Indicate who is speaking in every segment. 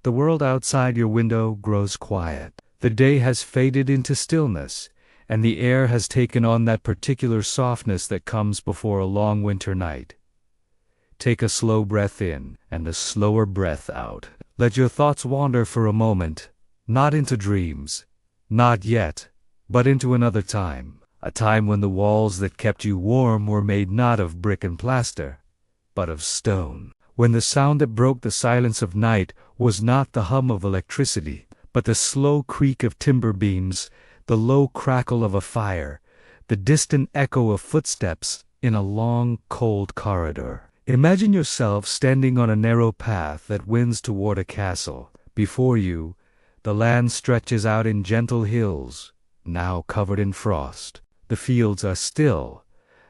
Speaker 1: The world outside your window grows quiet. The day has faded into stillness, and the air has taken on that particular softness that comes before a long winter night. Take a slow breath in and a slower breath out. Let your thoughts wander for a moment, not into dreams, not yet, but into another time, a time when the walls that kept you warm were made not of brick and plaster, but of stone, when the sound that broke the silence of night was not the hum of electricity, but the slow creak of timber beams, the low crackle of a fire, the distant echo of footsteps in a long, cold corridor. Imagine yourself standing on a narrow path that winds toward a castle. Before you, the land stretches out in gentle hills, now covered in frost. The fields are still,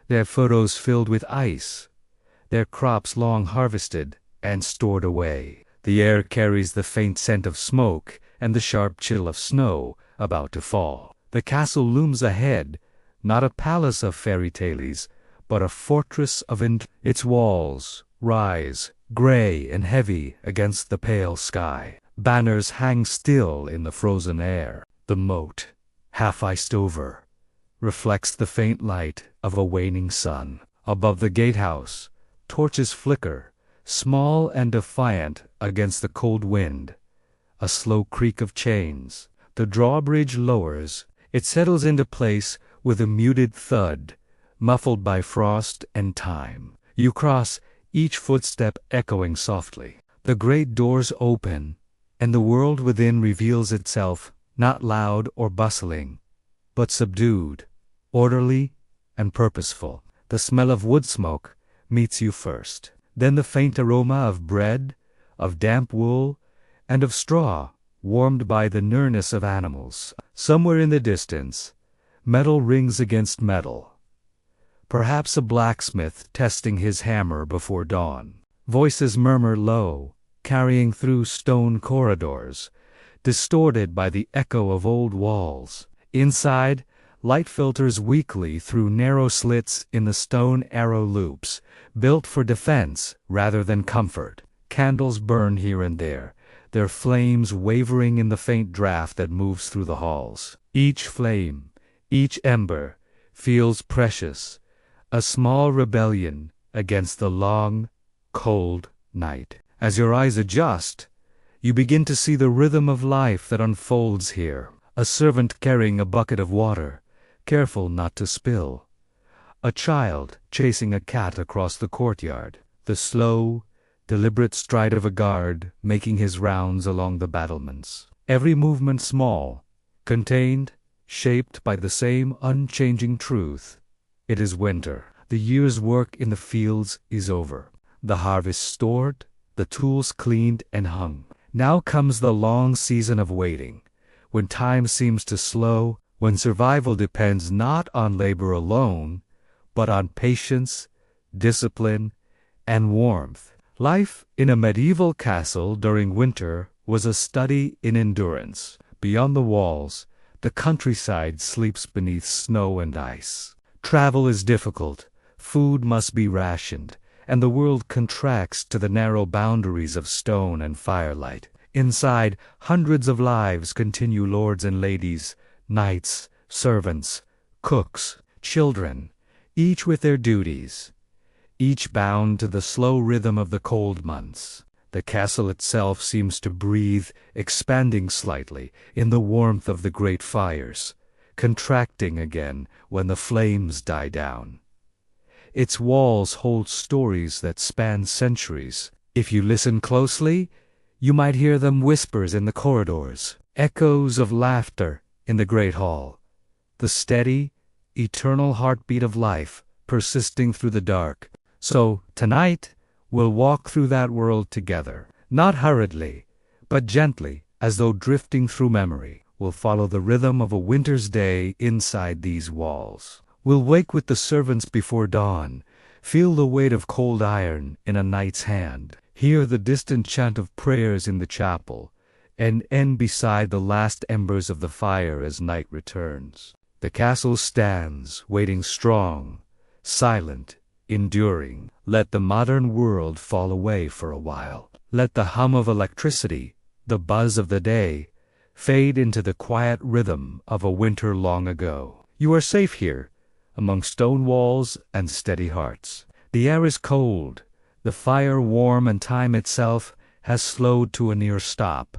Speaker 1: their furrows filled with ice, their crops long harvested and stored away. The air carries the faint scent of smoke and the sharp chill of snow about to fall. The castle looms ahead, not a palace of fairy tales, but a fortress of its walls rise, gray and heavy against the pale sky. Banners hang still in the frozen air. The moat, half iced over, reflects the faint light of a waning sun. Above the gatehouse, torches flicker, small and defiant against the cold wind. A slow creak of chains. The drawbridge lowers. It settles into place with a muted thud, muffled by frost and time. You cross, each footstep echoing softly. The great doors open, and the world within reveals itself, not loud or bustling, but subdued, orderly, and purposeful. The smell of wood smoke meets you first. Then the faint aroma of bread, of damp wool, and of straw, warmed by the nearness of animals. Somewhere in the distance, metal rings against metal. Perhaps a blacksmith testing his hammer before dawn. Voices murmur low, carrying through stone corridors, distorted by the echo of old walls. Inside, light filters weakly through narrow slits in the stone arrow loops, built for defense rather than comfort. Candles burn here and there, their flames wavering in the faint draft that moves through the halls. Each flame, each ember, feels precious, a small rebellion against the long, cold night. As your eyes adjust, you begin to see the rhythm of life that unfolds here. A servant carrying a bucket of water, careful not to spill. A child chasing a cat across the courtyard. The slow, deliberate stride of a guard making his rounds along the battlements. Every movement small, contained, shaped by the same unchanging truth. It is winter. The year's work in the fields is over. The harvest stored, the tools cleaned and hung. Now comes the long season of waiting, when time seems to slow, when survival depends not on labor alone, but on patience, discipline, and warmth. Life in a medieval castle during winter was a study in endurance. Beyond the walls, the countryside sleeps beneath snow and ice. Travel is difficult, food must be rationed, and the world contracts to the narrow boundaries of stone and firelight. Inside, hundreds of lives continue, lords and ladies, knights, servants, cooks, children, each with their duties, each bound to the slow rhythm of the cold months. The castle itself seems to breathe, expanding slightly in the warmth of the great fires, contracting again when the flames die down. Its walls hold stories that span centuries. If you listen closely, you might hear them whispers in the corridors, echoes of laughter in the great hall, the steady, eternal heartbeat of life persisting through the dark. So, tonight, we'll walk through that world together, not hurriedly, but gently, as though drifting through memory. We'll follow the rhythm of a winter's day inside these walls. We'll wake with the servants before dawn, feel the weight of cold iron in a knight's hand, hear the distant chant of prayers in the chapel, and end beside the last embers of the fire as night returns. The castle stands, waiting strong, silent, enduring. Let the modern world fall away for a while. Let the hum of electricity, the buzz of the day, fade into the quiet rhythm of a winter long ago. You are safe here, among stone walls and steady hearts. The air is cold, the fire warm, and time itself has slowed to a near stop.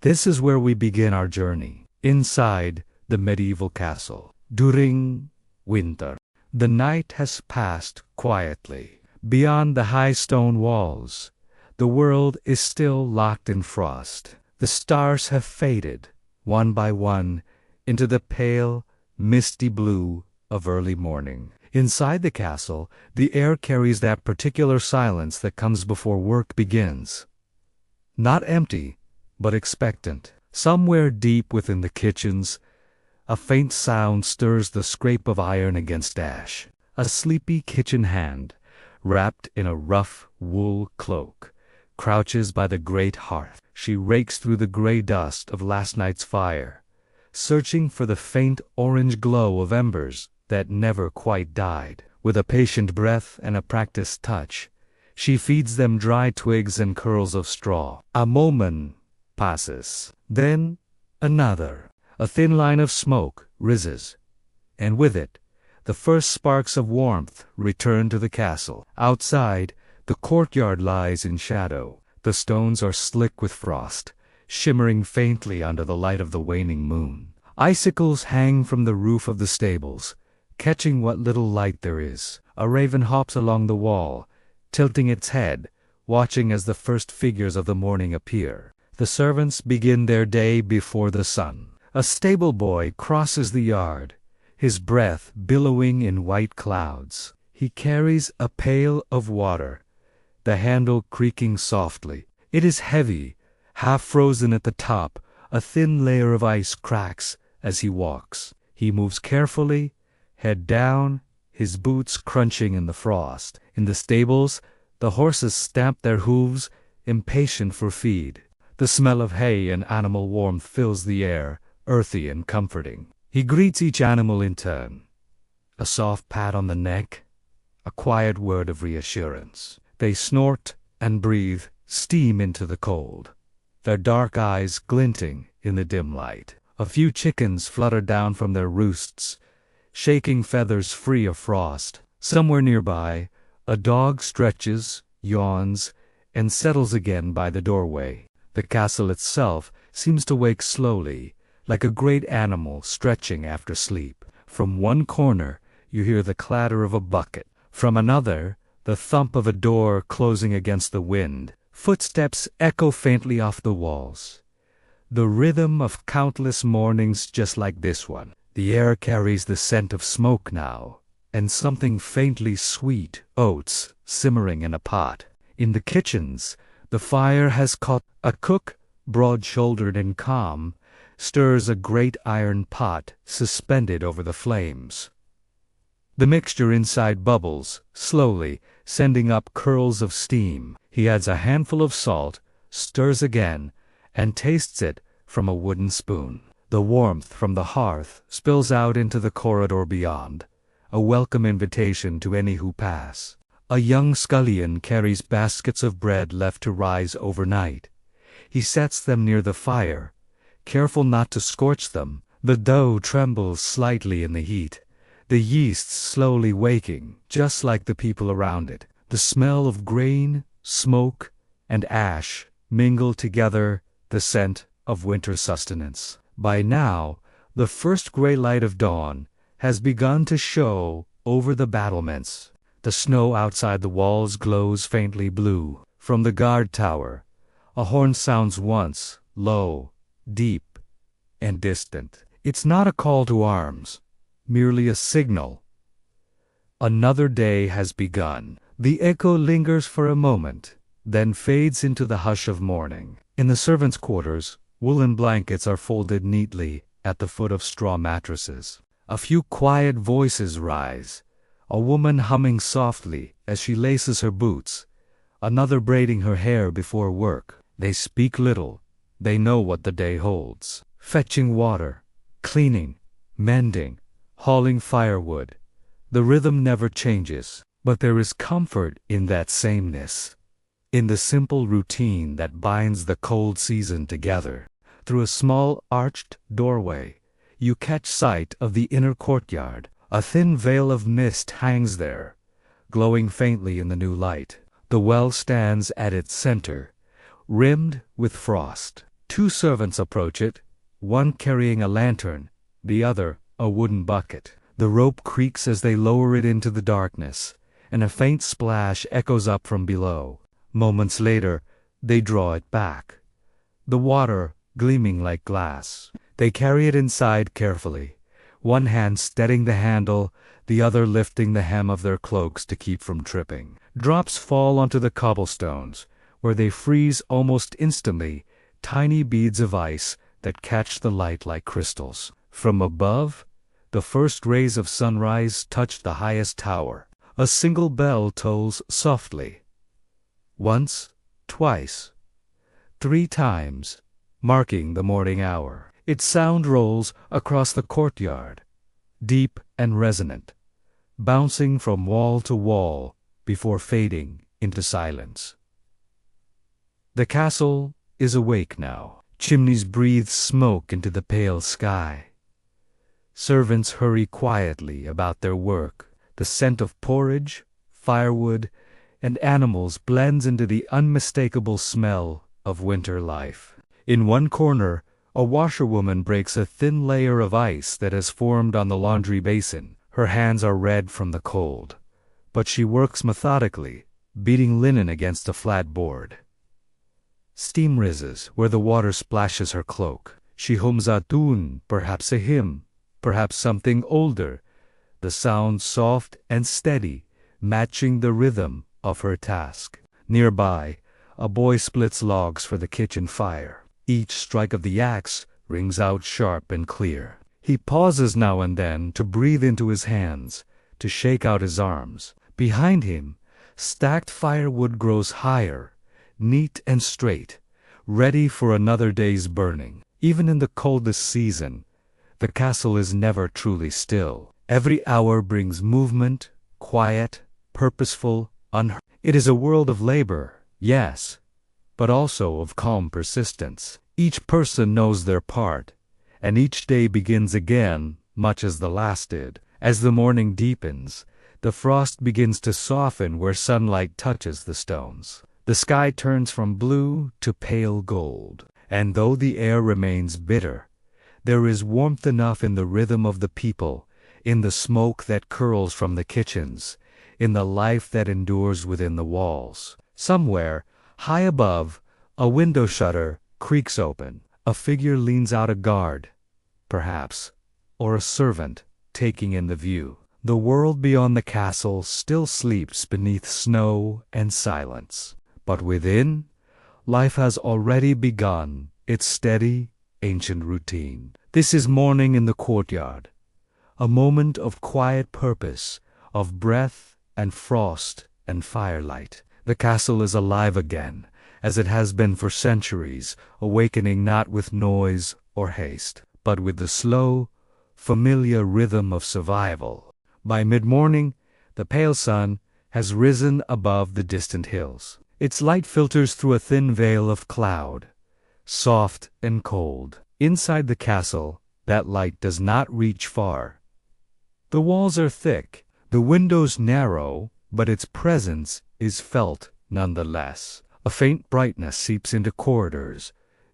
Speaker 1: This is where we begin our journey, inside the medieval castle. During winter, the night has passed quietly. Beyond the high stone walls, the world is still locked in frost. The stars have faded, one by one, into the pale, misty blue of early morning. Inside the castle, the air carries that particular silence that comes before work begins. Not empty, but expectant. Somewhere deep within the kitchens, a faint sound stirs the scrape of iron against ash. A sleepy kitchen hand, wrapped in a rough wool cloak, crouches by the great hearth. She rakes through the gray dust of last night's fire, searching for the faint orange glow of embers that never quite died. With a patient breath and a practiced touch, she feeds them dry twigs and curls of straw. A moment passes. Then another. A thin line of smoke rises, and with it, the first sparks of warmth return to the castle. Outside, the courtyard lies in shadow. The stones are slick with frost, shimmering faintly under the light of the waning moon. Icicles hang from the roof of the stables, catching what little light there is. A raven hops along the wall, tilting its head, watching as the first figures of the morning appear. The servants begin their day before the sun. A stable boy crosses the yard, his breath billowing in white clouds. He carries a pail of water, the handle creaking softly. It is heavy, half frozen at the top. A thin layer of ice cracks as he walks. He moves carefully, head down, his boots crunching in the frost. In the stables, the horses stamp their hooves, impatient for feed. The smell of hay and animal warmth fills the air, earthy and comforting. He greets each animal in turn. A soft pat on the neck, a quiet word of reassurance. They snort and breathe steam into the cold, their dark eyes glinting in the dim light. A few chickens flutter down from their roosts, shaking feathers free of frost. Somewhere nearby, a dog stretches, yawns, and settles again by the doorway. The castle itself seems to wake slowly, like a great animal stretching after sleep. From one corner, you hear the clatter of a bucket. From another, the thump of a door closing against the wind. Footsteps echo faintly off the walls. The rhythm of countless mornings just like this one. The air carries the scent of smoke now, and something faintly sweet, oats simmering in a pot. In the kitchens, the fire has caught. A cook, broad-shouldered and calm, stirs a great iron pot suspended over the flames. The mixture inside bubbles, slowly, sending up curls of steam. He adds a handful of salt, stirs again, and tastes it from a wooden spoon. The warmth from the hearth spills out into the corridor beyond, a welcome invitation to any who pass. A young scullion carries baskets of bread left to rise overnight. He sets them near the fire, careful not to scorch them. The dough trembles slightly in the heat, the yeast slowly waking, just like the people around it. The smell of grain, smoke, and ash mingle together, the scent of winter sustenance. By now, the first gray light of dawn has begun to show over the battlements. The snow outside the walls glows faintly blue. From the guard tower, a horn sounds once, low, deep, and distant. It's not a call to arms, merely a signal. Another day has begun. The echo lingers for a moment, then fades into the hush of morning. In the servants' quarters, woolen blankets are folded neatly at the foot of straw mattresses. A few quiet voices rise, a woman humming softly as she laces her boots, another braiding her hair before work. They speak little. They know what the day holds. Fetching water, cleaning, mending, hauling firewood. The rhythm never changes, but there is comfort in that sameness. in the simple routine that binds the cold season together. Through a small arched doorway, you catch sight of the inner courtyard. A thin veil of mist hangs there, glowing faintly in the new light. The well stands at its center, rimmed with frost. Two servants approach it, one carrying a lantern, the other a wooden bucket. The rope creaks as they lower it into the darkness, and a faint splash echoes up from below. Moments later, they draw it back, the water gleaming like glass. They carry it inside carefully, one hand steadying the handle, the other lifting the hem of their cloaks to keep from tripping. Drops fall onto the cobblestones, where they freeze almost instantly, tiny beads of ice that catch the light like crystals. From above, the first rays of sunrise touch the highest tower. A single bell tolls softly. Once, twice, 3 times, marking the morning hour. Its sound rolls across the courtyard, deep and resonant, bouncing from wall to wall before fading into silence. The castle is awake now. Chimneys breathe smoke into the pale sky. Servants hurry quietly about their work. The scent of porridge, firewood, and animals blends into the unmistakable smell of winter life. In one corner, a washerwoman breaks a thin layer of ice that has formed on the laundry basin. Her hands are red from the cold, but she works methodically, beating linen against a flat board. Steam rises where the water splashes her cloak. She hums a tune, perhaps a hymn, perhaps something older, the sound soft and steady, matching the rhythm of her task. Nearby, a boy splits logs for the kitchen fire. Each strike of the axe rings out sharp and clear. He pauses now and then to breathe into his hands, to shake out his arms. Behind him, stacked firewood grows higher, neat and straight, ready for another day's burning. Even in the coldest season, the castle is never truly still. Every hour brings movement, quiet, purposeful, unhurried. It is a world of labor, yes, but also of calm persistence. Each person knows their part, and each day begins again, much as the last did. As the morning deepens, the frost begins to soften where sunlight touches the stones. The sky turns from blue to pale gold, and though the air remains bitter, there is warmth enough in the rhythm of the people, in the smoke that curls from the kitchens, in the life that endures within the walls. Somewhere, high above, a window shutter creaks open. A figure leans out, a guard, perhaps, or a servant, taking in the view. The world beyond the castle still sleeps beneath snow and silence. But within, life has already begun its steady, ancient routine. This is morning in the courtyard, a moment of quiet purpose, of breath and frost and firelight. The castle is alive again, as it has been for centuries, awakening not with noise or haste, but with the slow, familiar rhythm of survival. By mid-morning, the pale sun has risen above the distant hills. Its light filters through a thin veil of cloud, soft and cold. Inside the castle, that light does not reach far. The walls are thick, the windows narrow, but its presence is felt nonetheless. A faint brightness seeps into corridors,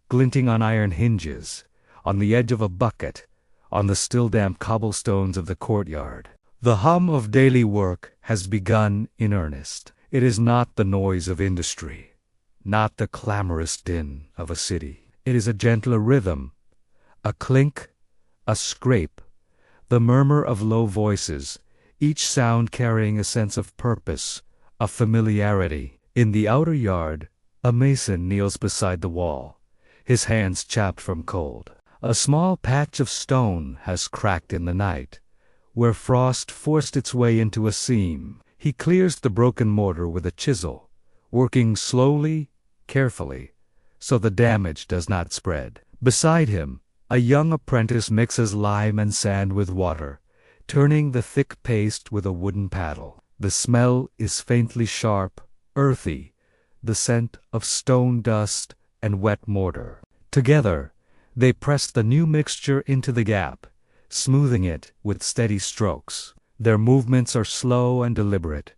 Speaker 1: glinting on iron hinges, on the edge of a bucket, on the still damp cobblestones of the courtyard. The hum of daily work has begun in earnest. It is not the noise of industry, not the clamorous din of a city. It is a gentler rhythm, a clink, a scrape, the murmur of low voices, each sound carrying a sense of purpose, of familiarity. In the outer yard, a mason kneels beside the wall, his hands chapped from cold. A small patch of stone has cracked in the night, where frost forced its way into a seam. He clears the broken mortar with a chisel, working slowly, carefully, so the damage does not spread. Beside him, a young apprentice mixes lime and sand with water, turning the thick paste with a wooden paddle. The smell is faintly sharp, earthy, the scent of stone dust and wet mortar. Together, they press the new mixture into the gap, smoothing it with steady strokes. Their movements are slow and deliberate,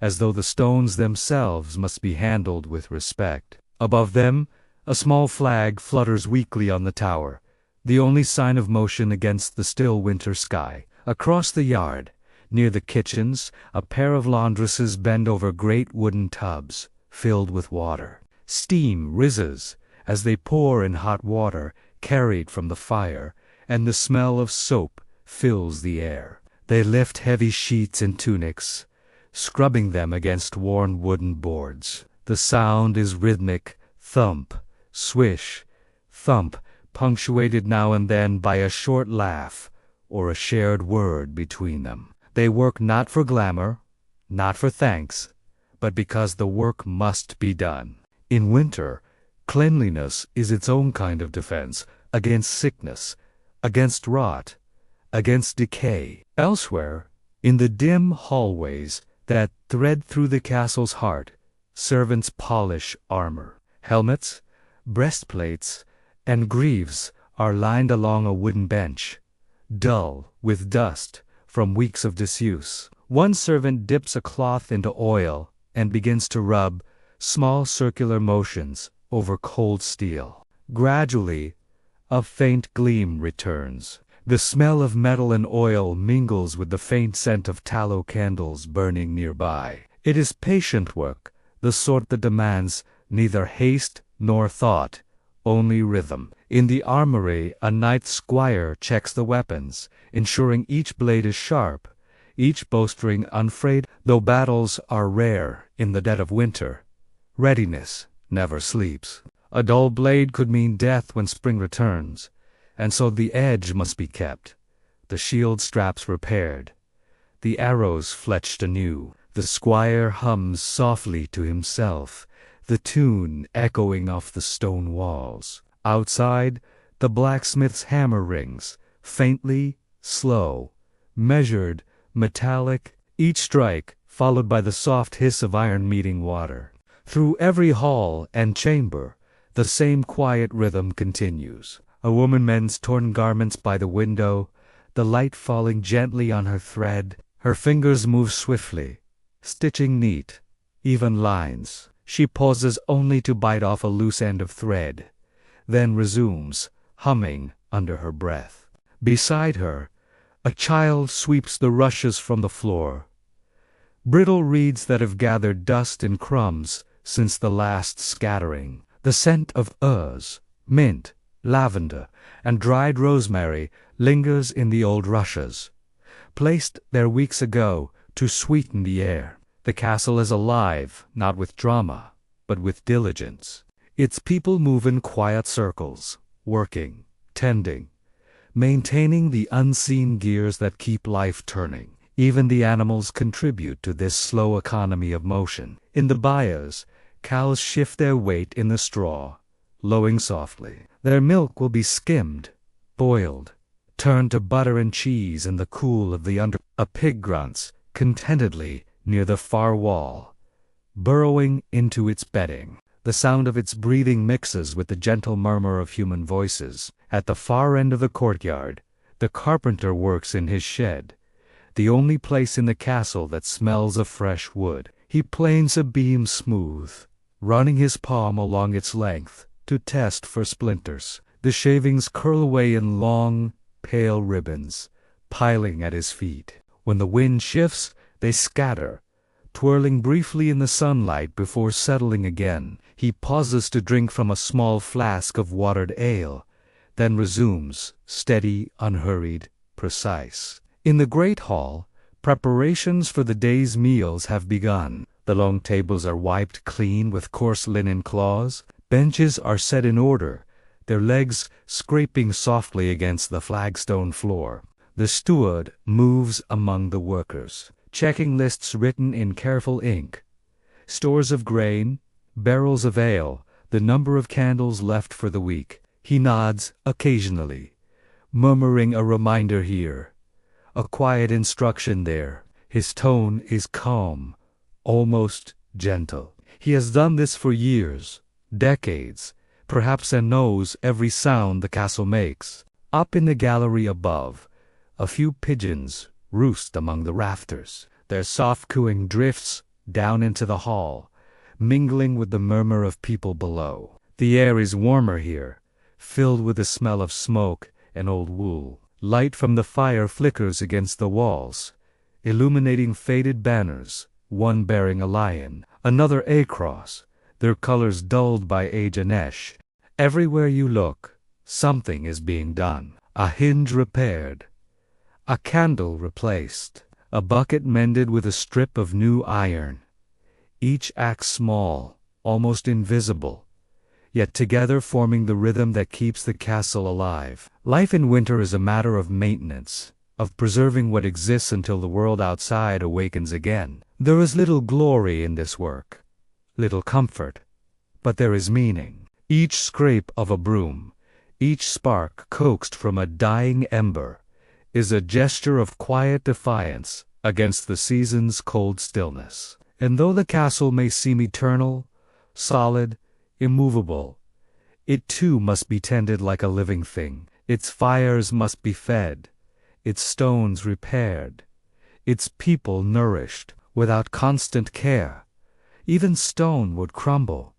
Speaker 1: as though the stones themselves must be handled with respect. Above them, a small flag flutters weakly on the tower, the only sign of motion against the still winter sky. Across the yard, near the kitchens, a pair of laundresses bend over great wooden tubs filled with water. Steam rises as they pour in hot water carried from the fire, and the smell of soap fills the air. They lift heavy sheets and tunics, scrubbing them against worn wooden boards. The sound is rhythmic, thump, swish, thump, punctuated now and then by a short laugh or a shared word between them. They work not for glamour, not for thanks, but because the work must be done. In winter, cleanliness is its own kind of defense against sickness, against rot, against decay. Elsewhere, in the dim hallways that thread through the castle's heart, servants polish armor. Helmets, breastplates, and greaves are lined along a wooden bench, dull with dust from weeks of disuse. One servant dips a cloth into oil and begins to rub small circular motions over cold steel. Gradually, a faint gleam returns. The smell of metal and oil mingles with the faint scent of tallow candles burning nearby. It is patient work, the sort that demands neither haste nor thought, only rhythm. In the armory, a knight squire checks the weapons, ensuring each blade is sharp, each bowstring unfrayed. Though battles are rare in the dead of winter, readiness never sleeps. A dull blade could mean death when spring returns, and so the edge must be kept, the shield straps repaired, the arrows fletched anew. The squire hums softly to himself, the tune echoing off the stone walls. Outside, the blacksmith's hammer rings, faintly, slow, measured, metallic, each strike followed by the soft hiss of iron meeting water. Through every hall and chamber, the same quiet rhythm continues. A woman mends torn garments by the window, the light falling gently on her thread. Her fingers move swiftly, stitching neat, even lines. She pauses only to bite off a loose end of thread, then resumes, humming under her breath. Beside her, a child sweeps the rushes from the floor, brittle reeds that have gathered dust and crumbs since the last scattering. The scent of herbs, mint, lavender, and dried rosemary lingers in the old rushes, placed there weeks ago to sweeten the air. The castle is alive, not with drama, but with diligence. Its people move in quiet circles, working, tending, maintaining the unseen gears that keep life turning. Even the animals contribute to this slow economy of motion. In the byres, cows shift their weight in the straw, lowing softly. Their milk will be skimmed, boiled, turned to butter and cheese in the cool of the under. A pig grunts contentedly near the far wall, burrowing into its bedding. The sound of its breathing mixes with the gentle murmur of human voices. At the far end of the courtyard, the carpenter works in his shed, the only place in the castle that smells of fresh wood. He planes a beam smooth, running his palm along its length to test for splinters. The shavings curl away in long, pale ribbons, piling at his feet. When the wind shifts, they scatter, twirling briefly in the sunlight before settling again. He pauses to drink from a small flask of watered ale, then resumes, steady, unhurried, precise. In the great hall, preparations for the day's meals have begun. The long tables are wiped clean with coarse linen cloths. Benches are set in order, their legs scraping softly against the flagstone floor. The steward moves among the workers, checking lists written in careful ink, stores of grain, barrels of ale, the number of candles left for the week. He nods occasionally, murmuring a reminder here, a quiet instruction there. His tone is calm, almost gentle. He has done this for years, decades, perhaps, and knows every sound the castle makes. Up in the gallery above, a few pigeons roost among the rafters. Their soft cooing drifts down into the hall, mingling with the murmur of people below. The air is warmer here, filled with the smell of smoke and old wool. Light from the fire flickers against the walls, illuminating faded banners, one bearing a lion, another a cross, their colors dulled by age and ash. Everywhere you look, something is being done. A hinge repaired, a candle replaced, a bucket mended with a strip of new iron. Each act small, almost invisible, yet together forming the rhythm that keeps the castle alive. Life in winter is a matter of maintenance, of preserving what exists until the world outside awakens again. There is little glory in this work, little comfort, but there is meaning. Each scrape of a broom, each spark coaxed from a dying ember, is a gesture of quiet defiance against the season's cold stillness. And though the castle may seem eternal, solid, immovable, it too must be tended like a living thing. Its fires must be fed, its stones repaired, its people nourished. Without constant care, even stone would crumble,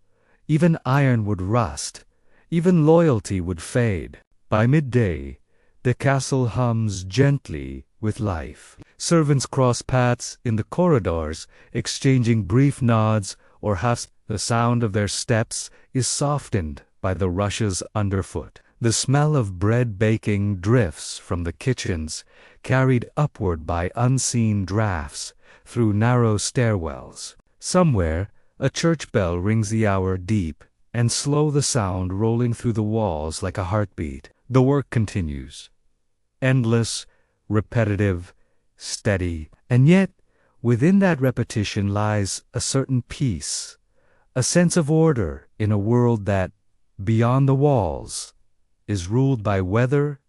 Speaker 1: even iron would rust, even loyalty would fade. By midday, the castle hums gently with life. Servants cross paths in the corridors, exchanging brief nods or half. The sound of their steps is softened by the rushes underfoot. The smell of bread baking drifts from the kitchens, carried upward by unseen drafts through narrow stairwells. Somewhere, a church bell rings the hour deep and slow, the sound rolling through the walls like a heartbeat. The work continues. Endless, repetitive, steady, and yet within that repetition lies a certain peace, a sense of order in a world that, beyond the walls, is ruled by weather,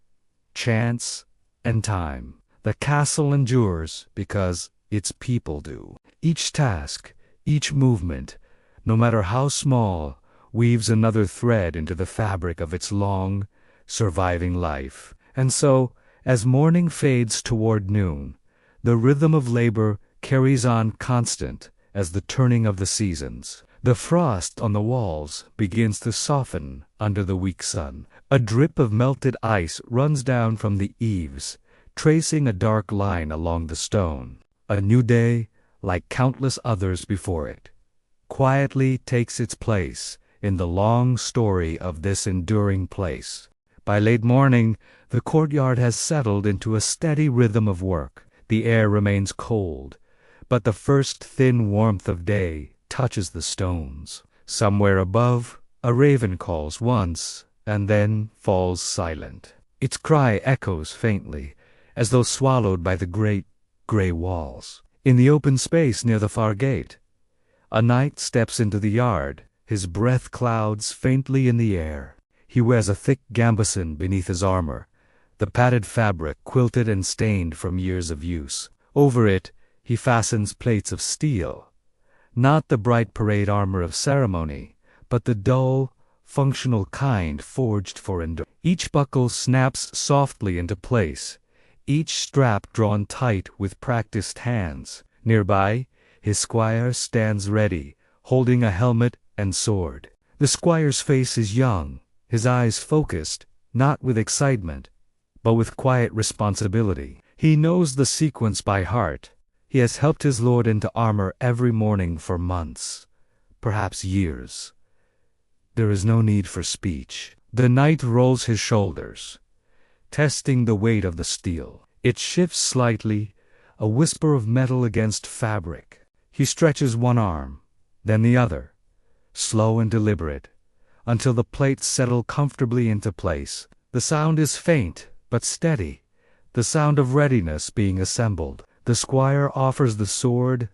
Speaker 1: chance, and time. The castle endures because its people do. Each task, each movement, no matter how small, weaves another thread into the fabric of its long, surviving life. And so, as morning fades toward noon, the rhythm of labor carries on constant as the turning of the seasons. The frost on the walls begins to soften under the weak sun. A drip of melted ice runs down from the eaves, tracing a dark line along the stone. A new day, like countless others before it, quietly takes its place in the long story of this enduring place. By late morning, the courtyard has settled into a steady rhythm of work. The air remains cold, but the first thin warmth of day touches the stones. Somewhere above, a raven calls once, and then falls silent. Its cry echoes faintly, as though swallowed by the great gray walls. In the open space near the far gate, a knight steps into the yard, his breath clouds faintly in the air. He wears a thick gambeson beneath his armor, the padded fabric quilted and stained from years of use. Over it, he fastens plates of steel, not the bright parade armor of ceremony, but the dull, functional kind forged for endurance. Each buckle snaps softly into place, each strap drawn tight with practiced hands. Nearby, his squire stands ready, holding a helmet and sword. The squire's face is young, his eyes focused, not with excitement, but with quiet responsibility. He knows the sequence by heart. He has helped his lord into armor every morning for months, perhaps years. There is no need for speech. The knight rolls his shoulders, testing the weight of the steel. It shifts slightly, a whisper of metal against fabric. He stretches one arm, then the other, slow and deliberate, until the plates settle comfortably into place. The sound is faint, but steady, the sound of readiness being assembled. The squire offers the sword,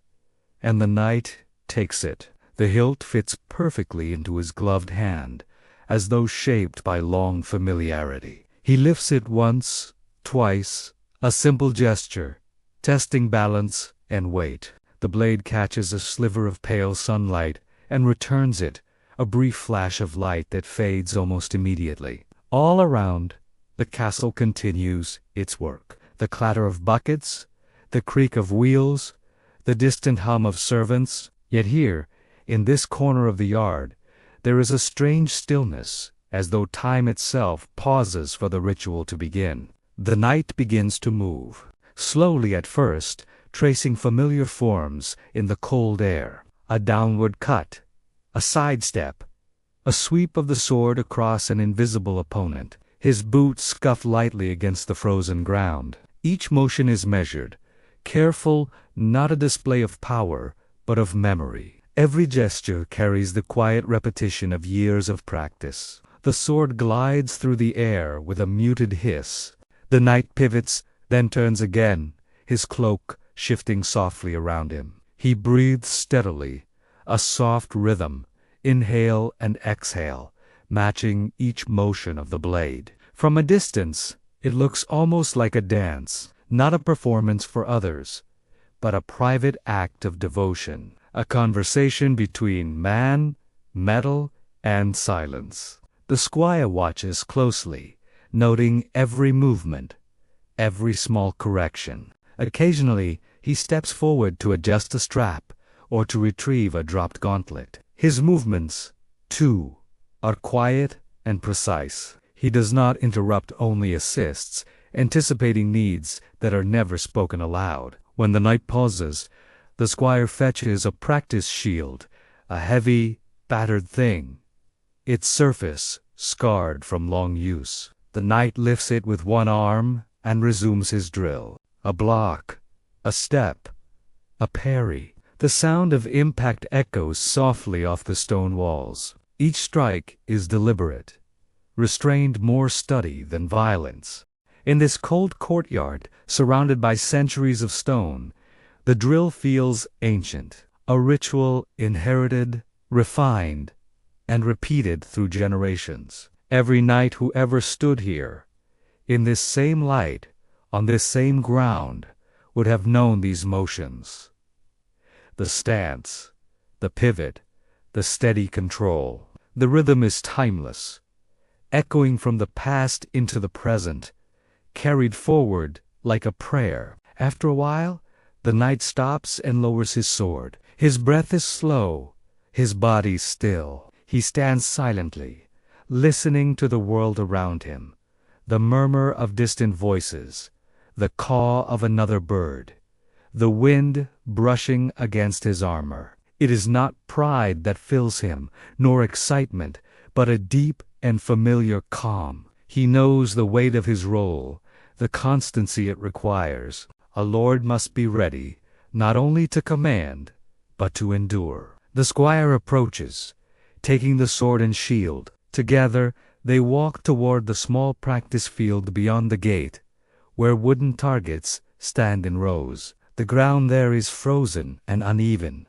Speaker 1: and the knight takes it. The hilt fits perfectly into his gloved hand, as though shaped by long familiarity. He lifts it once, twice, a simple gesture, testing balance and weight. The blade catches a sliver of pale sunlight and returns it, a brief flash of light that fades almost immediately. All around, the castle continues its work. The clatter of buckets, the creak of wheels, the distant hum of servants. Yet here, in this corner of the yard, there is a strange stillness, as though time itself pauses for the ritual to begin. The night begins to move, slowly at first, tracing familiar forms in the cold air. A downward cut, a sidestep, a sweep of the sword across an invisible opponent. His boots scuff lightly against the frozen ground. Each motion is measured, careful, not a display of power, but of memory. Every gesture carries the quiet repetition of years of practice. The sword glides through the air with a muted hiss. The knight pivots, then turns again, his cloak shifting softly around him. He breathes steadily, a soft rhythm, inhale and exhale, matching each motion of the blade. From a distance, it looks almost like a dance, not a performance for others, but a private act of devotion, a conversation between man, metal, and silence. The squire watches closely, noting every movement, every small correction. Occasionally, he steps forward to adjust a strap or to retrieve a dropped gauntlet. His movements, too, are quiet and precise. He does not interrupt, only assists, anticipating needs that are never spoken aloud. When the knight pauses, the squire fetches a practice shield, a heavy, battered thing, its surface scarred from long use. The knight lifts it with one arm and resumes his drill. A block, a step, a parry. The sound of impact echoes softly off the stone walls. Each strike is deliberate, restrained, more study than violence. In this cold courtyard, surrounded by centuries of stone, the drill feels ancient, a ritual inherited, refined, and repeated through generations. Every knight who ever stood here, in this same light, on this same ground, would have known these motions. The stance, the pivot, the steady control. The rhythm is timeless, echoing from the past into the present, carried forward like a prayer. After a while, the knight stops and lowers his sword. His breath is slow, his body still. He stands silently, listening to the world around him, the murmur of distant voices, the caw of another bird, the wind brushing against his armor. It is not pride that fills him, nor excitement, but a deep and familiar calm. He knows the weight of his role, the constancy it requires. A lord must be ready, not only to command, but to endure. The squire approaches, taking the sword and shield. Together, they walk toward the small practice field beyond the gate, where wooden targets stand in rows. The ground there is frozen and uneven,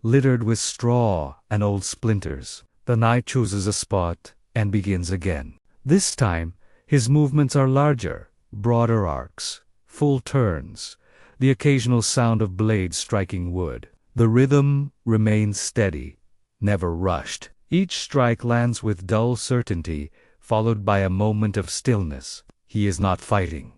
Speaker 1: littered with straw and old splinters. The knight chooses a spot and begins again. This time, his movements are larger, broader arcs, full turns, the occasional sound of blades striking wood. The rhythm remains steady, never rushed. Each strike lands with dull certainty, followed by a moment of stillness. He is not fighting.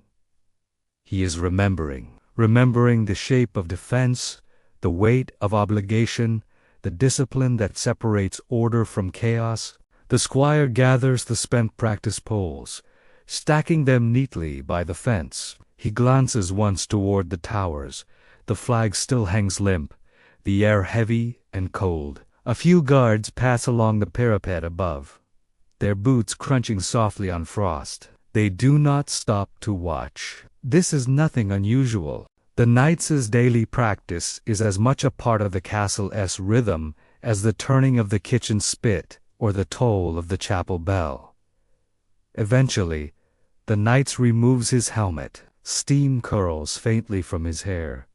Speaker 1: He is remembering the shape of defense, the weight of obligation, the discipline that separates order from chaos. The squire gathers the spent practice poles, stacking them neatly by the fence. He glances once toward the towers. The flag still hangs limp, the air heavy and cold. A few guards pass along the parapet above, their boots crunching softly on frost. They do not stop to watch. This is nothing unusual. The knight's daily practice is as much a part of the castle's rhythm as the turning of the kitchen spit or the toll of the chapel bell. Eventually, the knight removes his helmet. Steam curls faintly from his hair,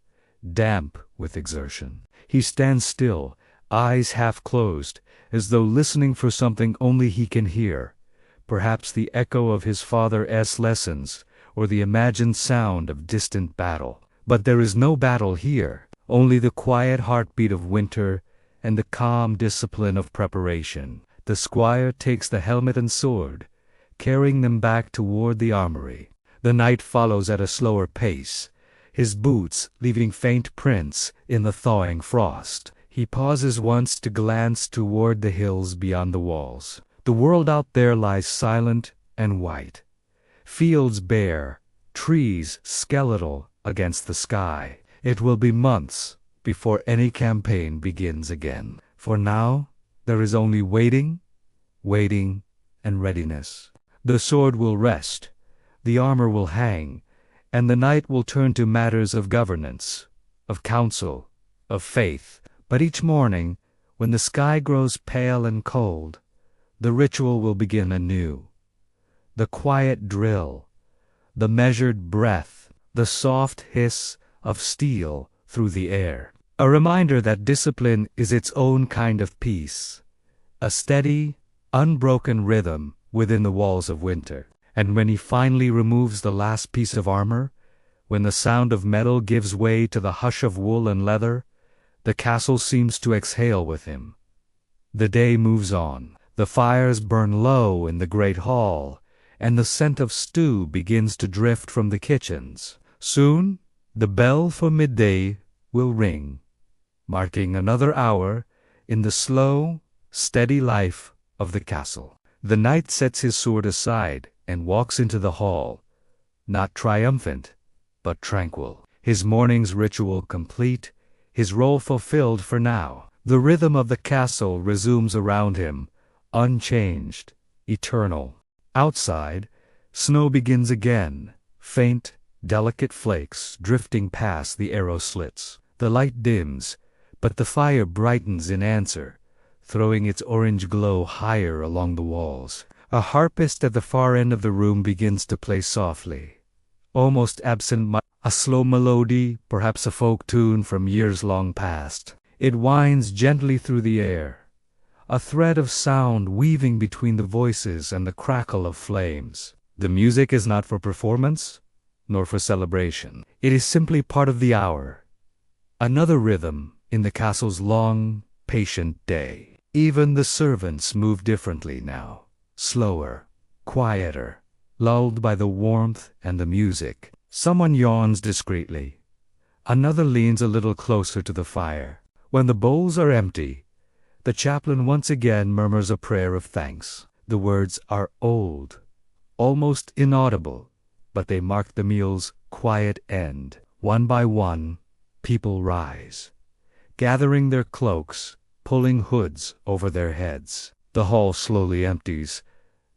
Speaker 1: damp with exertion. He stands still, eyes half closed, as though listening for something only he can hear, perhaps the echo of his father's lessons or the imagined sound of distant battle. But there is no battle here, only the quiet heartbeat of winter and the calm discipline of preparation. The squire takes the helmet and sword, carrying them back toward the armory. The knight follows at a slower pace, his boots leaving faint prints in the thawing frost. He pauses once to glance toward the hills beyond the walls. The world out there lies silent and white. Fields bare, trees skeletal against the sky. It will be months before any campaign begins again. For now, there is only waiting, waiting, and readiness. The sword will rest, the armor will hang, and the knight will turn to matters of governance, of counsel, of faith. But each morning, when the sky grows pale and cold, the ritual will begin anew. The quiet drill, the measured breath, the soft hiss of steel through the air. A reminder that discipline is its own kind of peace, a steady, unbroken rhythm within the walls of winter. And when he finally removes the last piece of armor, when the sound of metal gives way to the hush of wool and leather, the castle seems to exhale with him. The day moves on. The fires burn low in the great hall, and the scent of stew begins to drift from the kitchens. Soon, the bell for midday will ring, marking another hour in the slow, steady life of the castle. The knight sets his sword aside and walks into the hall, not triumphant, but tranquil. His morning's ritual complete, his role fulfilled for now. The rhythm of the castle resumes around him, unchanged, eternal. Outside, snow begins again, faint, delicate flakes drifting past the arrow slits. The light dims, but the fire brightens in answer, throwing its orange glow higher along the walls. A harpist at the far end of the room begins to play softly, almost absent, a slow melody, perhaps a folk tune from years long past. It winds gently through the air, a thread of sound weaving between the voices and the crackle of flames. The music is not for performance, nor for celebration. It is simply part of the hour, another rhythm in the castle's long, patient day. Even the servants move differently now, slower, quieter, lulled by the warmth and the music. Someone yawns discreetly. Another leans a little closer to the fire. When the bowls are empty, the chaplain once again murmurs a prayer of thanks. The words are old, almost inaudible, but they mark the meal's quiet end. One by one, people rise, gathering their cloaks, pulling hoods over their heads. The hall slowly empties,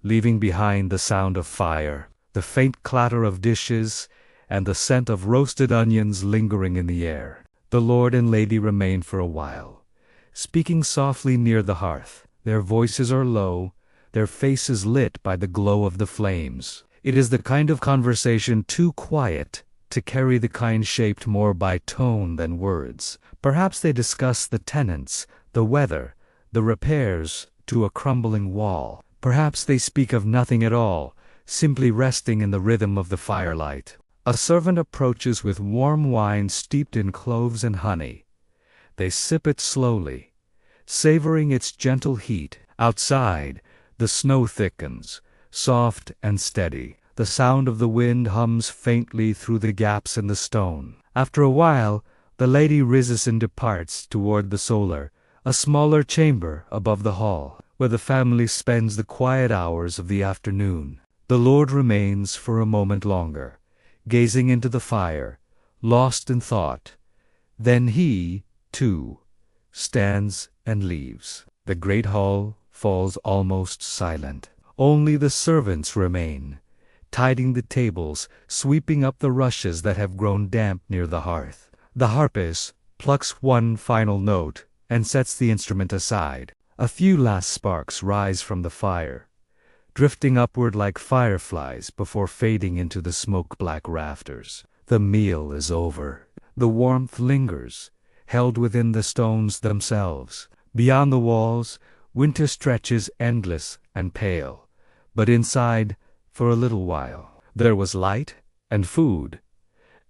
Speaker 1: leaving behind the sound of fire, the faint clatter of dishes, and the scent of roasted onions lingering in the air. The lord and lady remain for a while, speaking softly near the hearth. Their voices are low, their faces lit by the glow of the flames. It is the kind of conversation too quiet to carry the kind shaped more by tone than words. Perhaps they discuss the tenants, the weather, the repairs to a crumbling wall. Perhaps they speak of nothing at all, simply resting in the rhythm of the firelight. A servant approaches with warm wine steeped in cloves and honey. They sip it slowly, savoring its gentle heat. Outside, the snow thickens, soft and steady. The sound of the wind hums faintly through the gaps in the stone. After a while, the lady rises and departs toward the solar, a smaller chamber above the hall, where the family spends the quiet hours of the afternoon. The lord remains for a moment longer, gazing into the fire, lost in thought. Then he, too, stands and leaves. The great hall falls almost silent. Only the servants remain, tidying the tables, sweeping up the rushes that have grown damp near the hearth. The harpist plucks one final note and sets the instrument aside. A few last sparks rise from the fire, drifting upward like fireflies before fading into the smoke-black rafters. The meal is over. The warmth lingers, held within the stones themselves. Beyond the walls, winter stretches endless and pale. But inside, for a little while, there was light and food,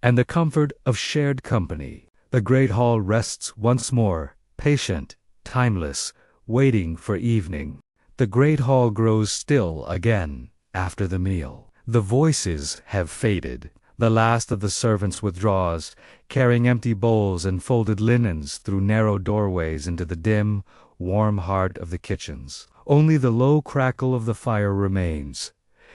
Speaker 1: and the comfort of shared company. The great hall rests once more, patient, timeless, waiting for evening. The great hall grows still again after the meal. The voices have faded. The last of the servants withdraws, carrying empty bowls and folded linens through narrow doorways into the dim, warm heart of the kitchens. Only the low crackle of the fire remains,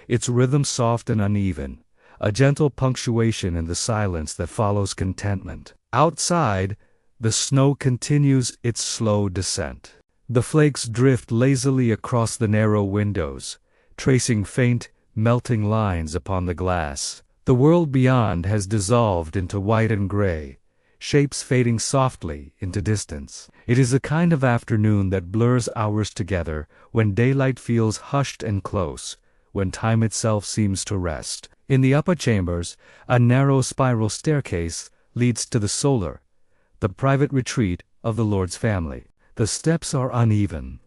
Speaker 1: its rhythm soft and uneven, a gentle punctuation in the silence that follows contentment. Outside, the snow continues its slow descent. The flakes drift lazily across the narrow windows, tracing faint, melting lines upon the glass. The world beyond has dissolved into white and gray, shapes fading softly into distance. It is a kind of afternoon that blurs hours together, when daylight feels hushed and close, when time itself seems to rest. In the upper chambers, a narrow spiral staircase leads to the solar, the private retreat of the Lord's family. The steps are uneven,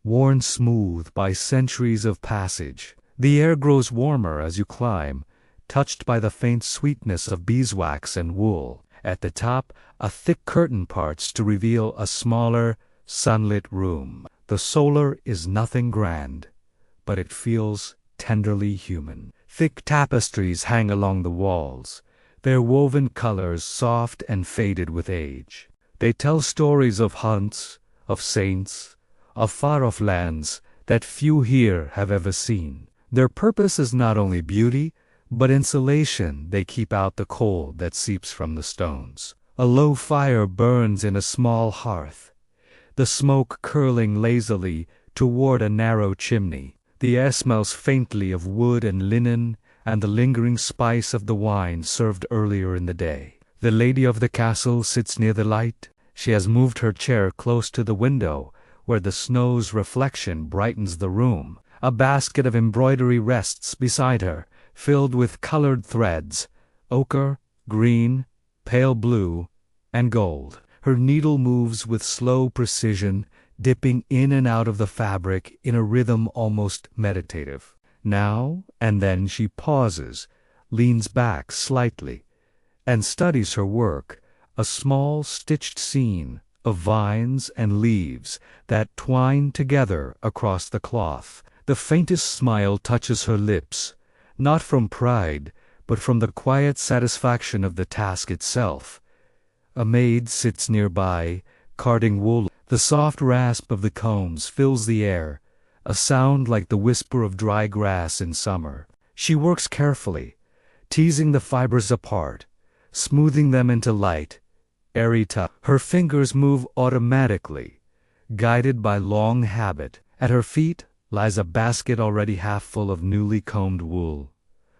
Speaker 1: worn smooth by centuries of passage. The air grows warmer as you climb, touched by the faint sweetness of beeswax and wool. At the top, a thick curtain parts to reveal a smaller, sunlit room. The solar is nothing grand, but it feels tenderly human. Thick tapestries hang along the walls, their woven colors soft and faded with age. They tell stories of hunts, of saints, of far-off lands that few here have ever seen. Their purpose is not only beauty, but insulation. They keep out the cold that seeps from the stones. A low fire burns in a small hearth, the smoke curling lazily toward a narrow chimney. The air smells faintly of wood and linen and the lingering spice of the wine served earlier in the day. The lady of the castle sits near the light. She has moved her chair close to the window, where the snow's reflection brightens the room. A basket of embroidery rests beside her, filled with colored threads, ochre, green, pale blue, and gold. Her needle moves with slow precision, dipping in and out of the fabric in a rhythm almost meditative. Now and then she pauses, leans back slightly, and studies her work, a small stitched scene of vines and leaves that twine together across the cloth. The faintest smile touches her lips, not from pride, but from the quiet satisfaction of the task itself. A maid sits nearby, carding wool. The soft rasp of the combs fills the air, a sound like the whisper of dry grass in summer. She works carefully, teasing the fibers apart, smoothing them into light, airy touch. Her fingers move automatically, guided by long habit. At her feet lies a basket already half full of newly combed wool,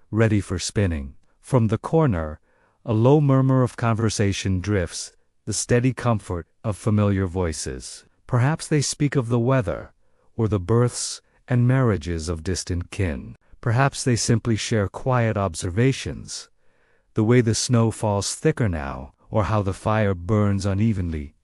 Speaker 1: ready for spinning. From the corner, a low murmur of conversation drifts, the steady comfort of familiar voices. Perhaps they speak of the weather, or the births and marriages of distant kin. Perhaps they simply share quiet observations, the way the snow falls thicker now, or how the fire burns unevenly,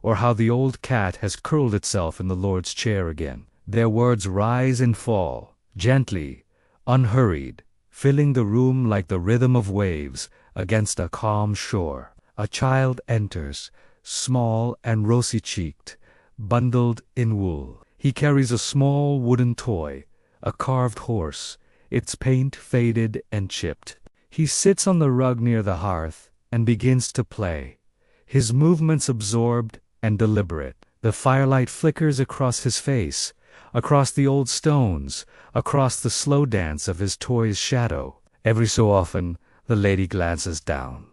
Speaker 1: or how the old cat has curled itself in the Lord's chair again. Their words rise and fall, gently, unhurried, filling the room like the rhythm of waves against a calm shore. A child enters, small and rosy-cheeked, bundled in wool. He carries a small wooden toy, a carved horse, its paint faded and chipped. He sits on the rug near the hearth and begins to play, his movements absorbed and deliberate. The firelight flickers across his face, across the old stones, across the slow dance of his toy's shadow. Every so often, the lady glances down,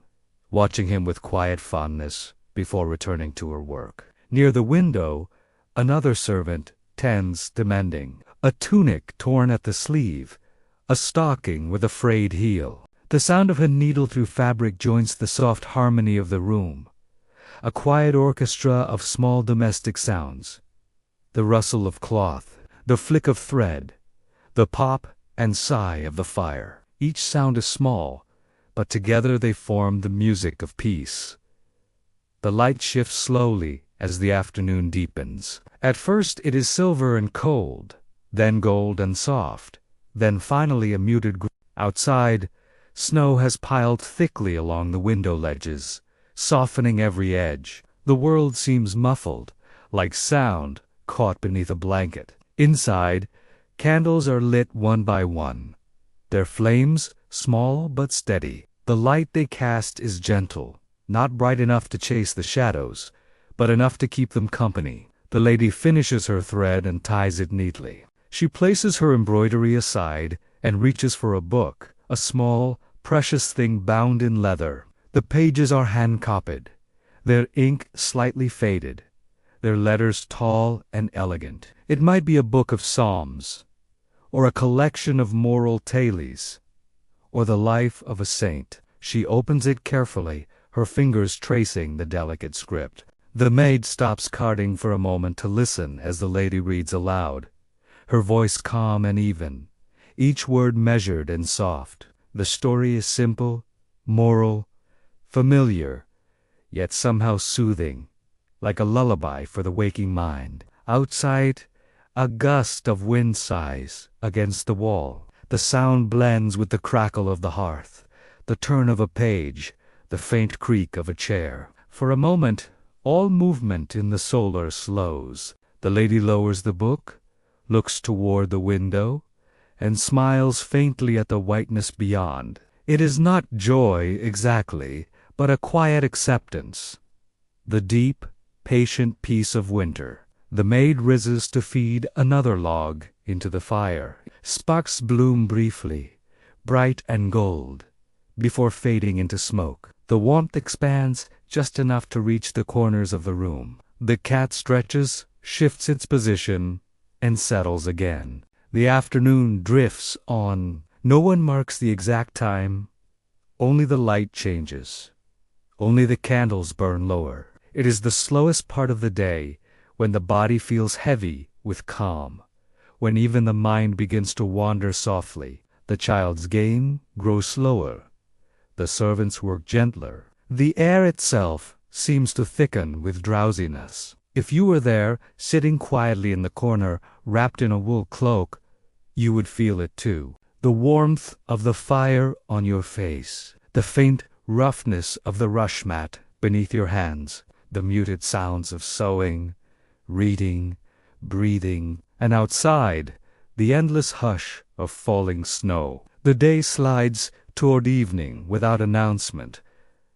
Speaker 1: watching him with quiet fondness before returning to her work. Near the window, another servant tends to mending, a tunic torn at the sleeve, a stocking with a frayed heel. The sound of her needle through fabric joins the soft harmony of the room, a quiet orchestra of small domestic sounds. The rustle of cloth, the flick of thread, the pop and sigh of the fire. Each sound is small, but together they form the music of peace. The light shifts slowly as the afternoon deepens. At first it is silver and cold, then gold and soft, then finally a muted green. Outside, snow has piled thickly along the window ledges, softening every edge. The world seems muffled, like sound caught beneath a blanket. Inside, candles are lit one by one, their flames small but steady. The light they cast is gentle, not bright enough to chase the shadows, but enough to keep them company. The lady finishes her thread and ties it neatly. She places her embroidery aside and reaches for a book, a small, precious thing bound in leather. The pages are hand-copied, their ink slightly faded, their letters tall and elegant. It might be a book of psalms, or a collection of moral tales, or the life of a saint. She opens it carefully, her fingers tracing the delicate script. The maid stops carding for a moment to listen as the lady reads aloud, her voice calm and even, each word measured and soft. The story is simple, moral, familiar, yet somehow soothing, like a lullaby for the waking mind. Outside, a gust of wind sighs against the wall. The sound blends with the crackle of the hearth, the turn of a page, the faint creak of a chair. For a moment, all movement in the solar slows. The lady lowers the book, looks toward the window, and smiles faintly at the whiteness beyond. It is not joy exactly, but a quiet acceptance, the deep, patient peace of winter. The maid rises to feed another log into the fire. Sparks bloom briefly, bright and gold, before fading into smoke. The warmth expands just enough to reach the corners of the room. The cat stretches, shifts its position, and settles again. The afternoon drifts on. No one marks the exact time. Only the light changes. Only the candles burn lower. It is the slowest part of the day, when the body feels heavy with calm, when even the mind begins to wander softly. The child's game grows slower. The servants work gentler. The air itself seems to thicken with drowsiness. If you were there, sitting quietly in the corner, wrapped in a wool cloak, you would feel it too. The warmth of the fire on your face, the faint roughness of the rush mat beneath your hands, the muted sounds of sewing, reading, breathing, and outside, the endless hush of falling snow. The day slides toward evening without announcement,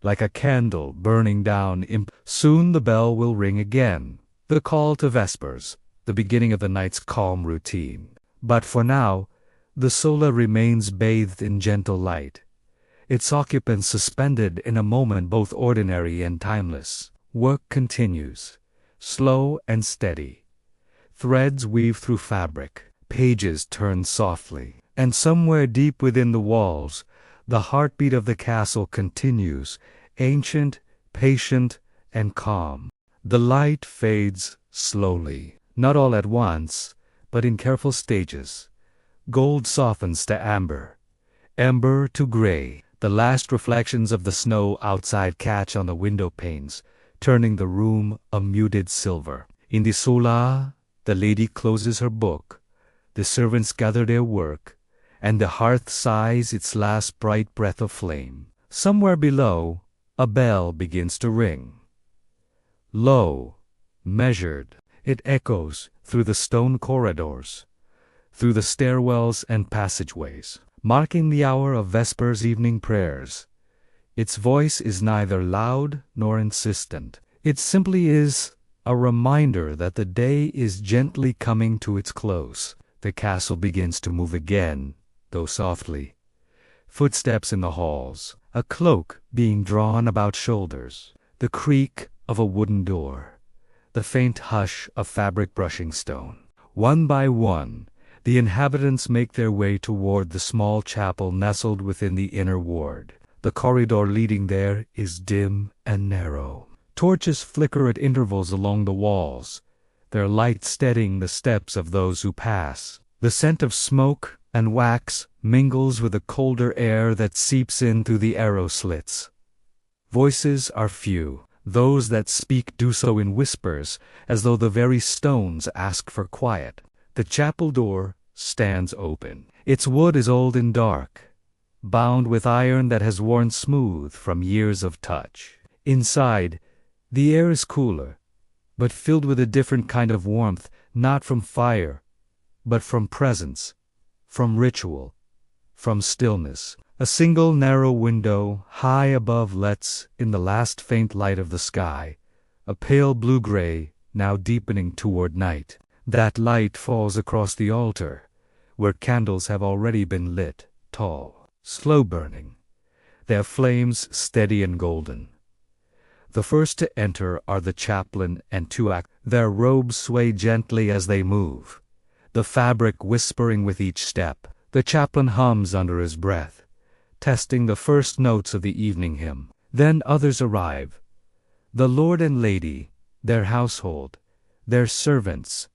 Speaker 1: like a candle burning down. Soon the bell will ring again, the call to vespers, the beginning of the night's calm routine. But for now, the sola remains bathed in gentle light, its occupants suspended in a moment both ordinary and timeless. Work continues, slow and steady. Threads weave through fabric, pages turn softly, and somewhere deep within the walls, the heartbeat of the castle continues, ancient, patient, and calm. The light fades slowly, not all at once, but in careful stages. Gold softens to amber, amber to gray. The last reflections of the snow outside catch on the window panes, turning the room a muted silver. In the sola, the lady closes her book, the servants gather their work, and the hearth sighs its last bright breath of flame. Somewhere below, a bell begins to ring. Low, measured, it echoes through the stone corridors, through the stairwells and passageways, marking the hour of vespers evening prayers. Its voice is neither loud nor insistent. It simply is a reminder that the day is gently coming to its close. The castle begins to move again, though softly. Footsteps in the halls, a cloak being drawn about shoulders, the creak of a wooden door, the faint hush of fabric brushing stone. One by one, the inhabitants make their way toward the small chapel nestled within the inner ward. The corridor leading there is dim and narrow. Torches flicker at intervals along the walls, their light steadying the steps of those who pass. The scent of smoke and wax mingles with the colder air that seeps in through the arrow slits. Voices are few. Those that speak do so in whispers, as though the very stones ask for quiet. The chapel door stands open. Its wood is old and dark, bound with iron that has worn smooth from years of touch. Inside, the air is cooler, but filled with a different kind of warmth, not from fire, but from presence, from ritual, from stillness. A single narrow window, high above, lets in the last faint light of the sky, a pale blue-gray, now deepening toward night. That light falls across the altar, where candles have already been lit, tall, slow-burning, their flames steady and golden. The first to enter are the chaplain and two actors. Their robes sway gently as they move, the fabric whispering with each step. The chaplain hums under his breath, testing the first notes of the evening hymn. Then others arrive, the lord and lady, their household, their servants,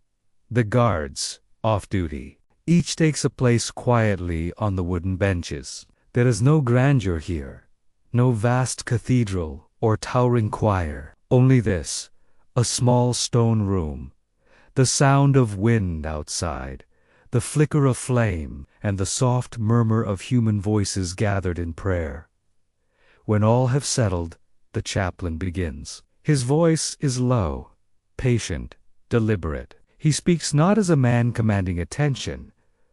Speaker 1: the guards, off duty. Each takes a place quietly on the wooden benches. There is no grandeur here, no vast cathedral or towering choir. Only this, a small stone room, the sound of wind outside, the flicker of flame, and the soft murmur of human voices gathered in prayer. When all have settled, the chaplain begins. His voice is low, patient, deliberate. He speaks not as a man commanding attention,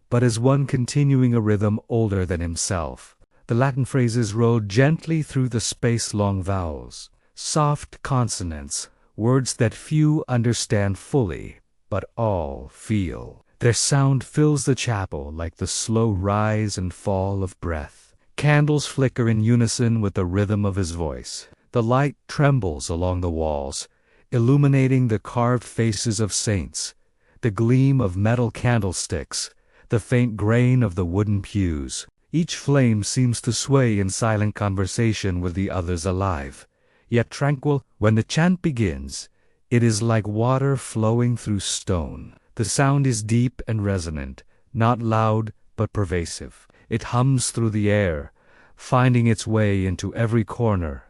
Speaker 1: but as one continuing a rhythm older than himself. The Latin phrases roll gently through the space-long vowels, soft consonants, words that few understand fully, but all feel. Their sound fills the chapel like the slow rise and fall of breath. Candles flicker in unison with the rhythm of his voice. The light trembles along the walls, illuminating the carved faces of saints, the gleam of metal candlesticks, the faint grain of the wooden pews. Each flame seems to sway in silent conversation with the others alive, yet tranquil. When the chant begins, it is like water flowing through stone. The sound is deep and resonant, not loud but pervasive. It hums through the air, finding its way into every corner,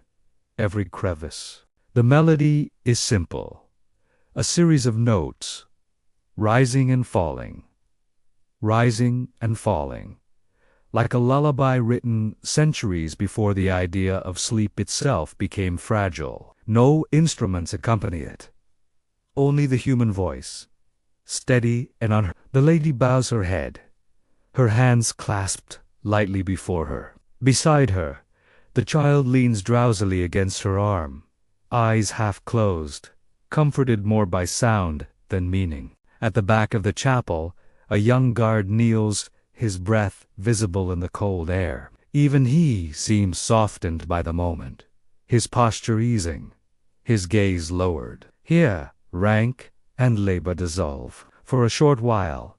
Speaker 1: every crevice. The melody is simple, a series of notes, rising and falling, like a lullaby written centuries before the idea of sleep itself became fragile. No instruments accompany it, only the human voice, steady and unheard. The lady bows her head, her hands clasped lightly before her. Beside her, the child leans drowsily against her arm, eyes half closed, comforted more by sound than meaning. At the back of the chapel, a young guard kneels, his breath visible in the cold air. Even he seems softened by the moment, his posture easing, his gaze lowered. Here, rank and labor dissolve. For a short while,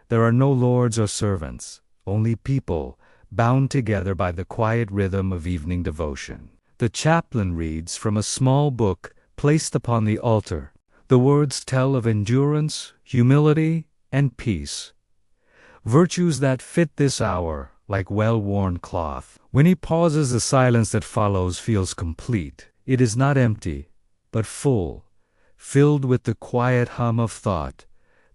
Speaker 1: there are no lords or servants, only people, bound together by the quiet rhythm of evening devotion. The chaplain reads from a small book placed upon the altar. The words tell of endurance, humility, and peace, virtues that fit this hour like well-worn cloth. When he pauses, the silence that follows feels complete. It is not empty, but full, filled with the quiet hum of thought,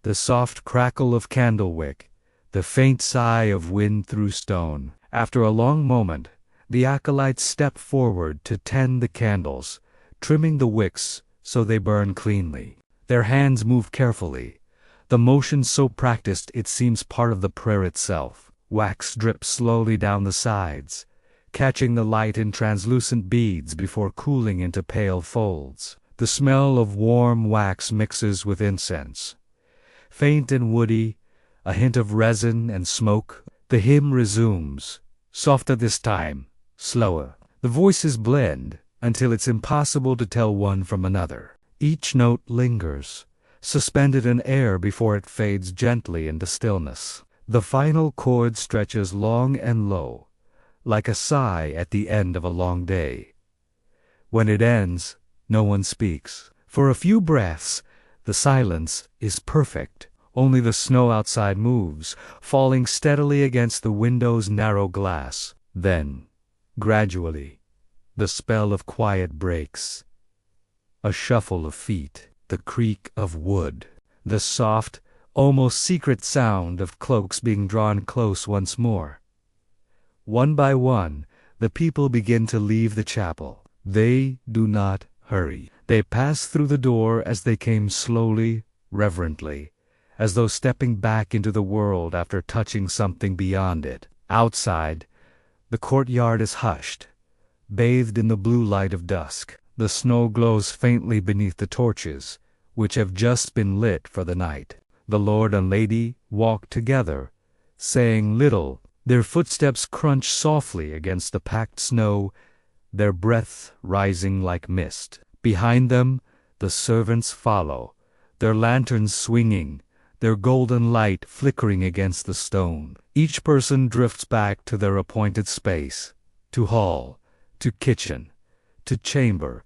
Speaker 1: the soft crackle of candlewick, the faint sigh of wind through stone. After a long moment, the acolytes step forward to tend the candles, trimming the wicks so they burn cleanly. Their hands move carefully, the motion so practiced it seems part of the prayer itself. Wax drips slowly down the sides, catching the light in translucent beads before cooling into pale folds. The smell of warm wax mixes with incense, faint and woody, a hint of resin and smoke. The hymn resumes, softer this time, slower. The voices blend until it's impossible to tell one from another. Each note lingers, suspended in air before it fades gently into stillness. The final chord stretches long and low, like a sigh at the end of a long day. When it ends, no one speaks. For a few breaths, the silence is perfect. Only the snow outside moves, falling steadily against the window's narrow glass. Then, gradually, the spell of quiet breaks. A shuffle of feet, the creak of wood, the soft, almost secret sound of cloaks being drawn close once more. One by one, the people begin to leave the chapel. They do not hurry. They pass through the door as they came slowly, reverently, as though stepping back into the world after touching something beyond it. Outside, the courtyard is hushed, bathed in the blue light of dusk. The snow glows faintly beneath the torches, which have just been lit for the night. The Lord and Lady walk together, saying little. Their footsteps crunch softly against the packed snow, their breath rising like mist. Behind them, the servants follow, their lanterns swinging, their golden light flickering against the stone. Each person drifts back to their appointed space, to hall, to kitchen, to chamber,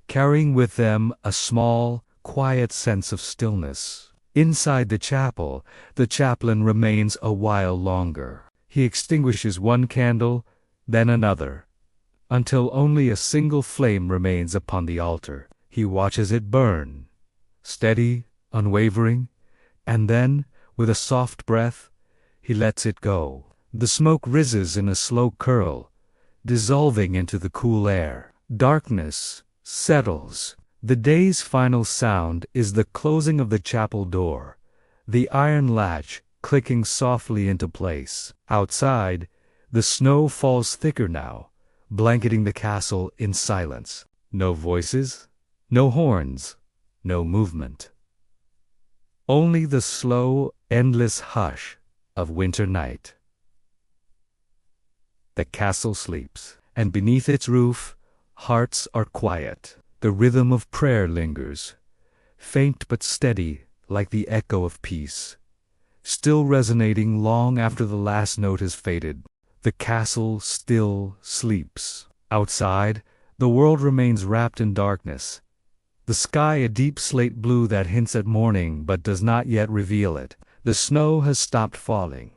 Speaker 1: carrying with them a small, quiet sense of stillness. Inside the chapel, the chaplain remains a while longer. He extinguishes one candle, then another, until only a single flame remains upon the altar. He watches it burn, steady, unwavering, and then, with a soft breath, he lets it go. The smoke rises in a slow curl, dissolving into the cool air. Darkness settles. The day's final sound is the closing of the chapel door, the iron latch clicking softly into place. Outside, the snow falls thicker now, blanketing the castle in silence. No voices, no horns, no movement. Only the slow, endless hush of winter night. The castle sleeps, and beneath its roof, hearts are quiet. The rhythm of prayer lingers, faint but steady like the echo of peace, still resonating long after the last note has faded. The castle still sleeps. Outside, the world remains wrapped in darkness, the sky a deep slate blue that hints at morning but does not yet reveal it. The snow has stopped falling,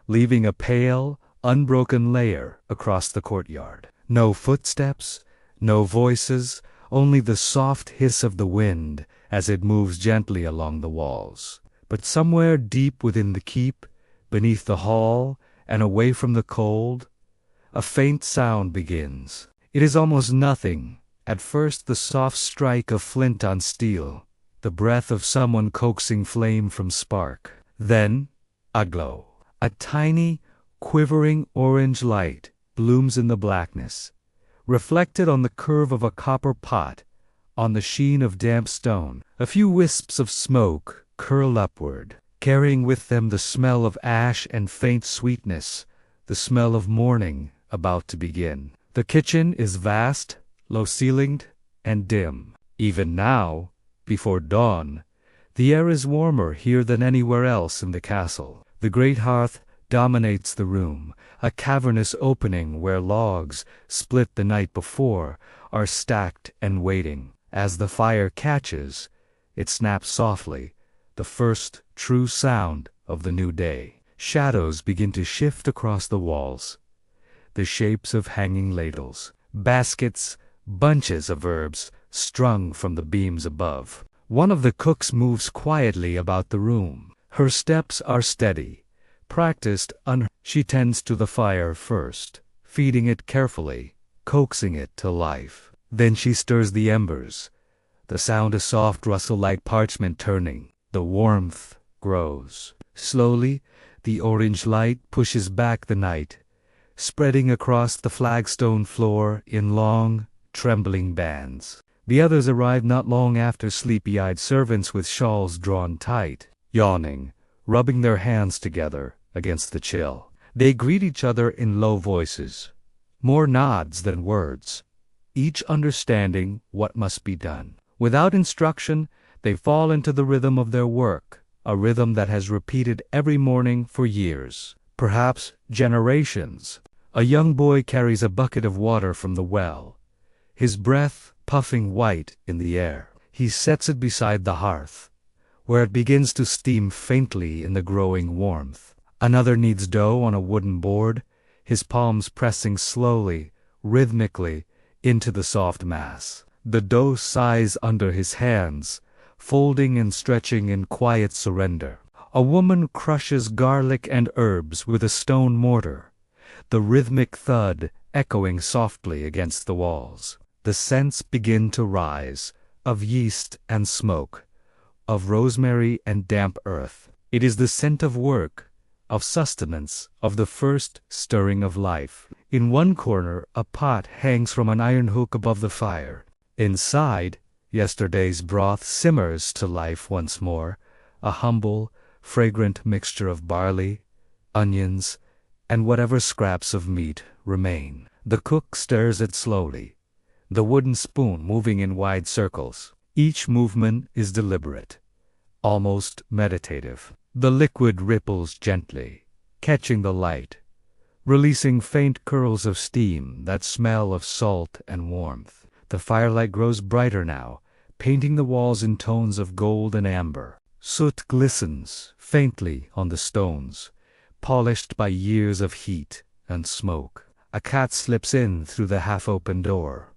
Speaker 1: leaving a pale, unbroken layer across the courtyard. No footsteps, no voices, only the soft hiss of the wind as it moves gently along the walls. But somewhere deep within the keep, beneath the hall, and away from the cold, a faint sound begins. It is almost nothing. At first the soft strike of flint on steel, the breath of someone coaxing flame from spark. Then, a glow. A tiny, quivering orange light blooms in the blackness, reflected on the curve of a copper pot, on the sheen of damp stone. A few wisps of smoke curl upward, carrying with them the smell of ash and faint sweetness, the smell of morning about to begin. The kitchen is vast, low-ceilinged, and dim. Even now, before dawn, the air is warmer here than anywhere else in the castle. The great hearth dominates the room, a cavernous opening where logs, split the night before, are stacked and waiting. As the fire catches, it snaps softly, the first true sound of the new day. Shadows begin to shift across the walls, the shapes of hanging ladles, baskets, bunches of herbs strung from the beams above. One of the cooks moves quietly about the room. Her steps are steady, practiced. She tends to the fire first, feeding it carefully, coaxing it to life. Then she stirs the embers, the sound a soft rustle like parchment turning. The warmth grows. Slowly, the orange light pushes back the night, spreading across the flagstone floor in long, trembling bands. The others arrive not long after, sleepy-eyed servants with shawls drawn tight, yawning, rubbing their hands together against the chill. They greet each other in low voices, more nods than words, each understanding what must be done. Without instruction, they fall into the rhythm of their work, a rhythm that has repeated every morning for years, perhaps generations. A young boy carries a bucket of water from the well, his breath puffing white in the air. He sets it beside the hearth, where it begins to steam faintly in the growing warmth. Another kneads dough on a wooden board, his palms pressing slowly, rhythmically, into the soft mass. The dough sighs under his hands, folding and stretching in quiet surrender. A woman crushes garlic and herbs with a stone mortar, the rhythmic thud echoing softly against the walls. The scents begin to rise, of yeast and smoke, of rosemary and damp earth. It is the scent of work, of sustenance, of the first stirring of life. In one corner, a pot hangs from an iron hook above the fire. Inside, yesterday's broth simmers to life once more, a humble, fragrant mixture of barley, onions, and whatever scraps of meat remain. The cook stirs it slowly, the wooden spoon moving in wide circles. Each movement is deliberate, almost meditative. The liquid ripples gently, catching the light, releasing faint curls of steam that smell of salt and warmth. The firelight grows brighter now, painting the walls in tones of gold and amber. Soot glistens faintly on the stones, polished by years of heat and smoke. A cat slips in through the half-open door,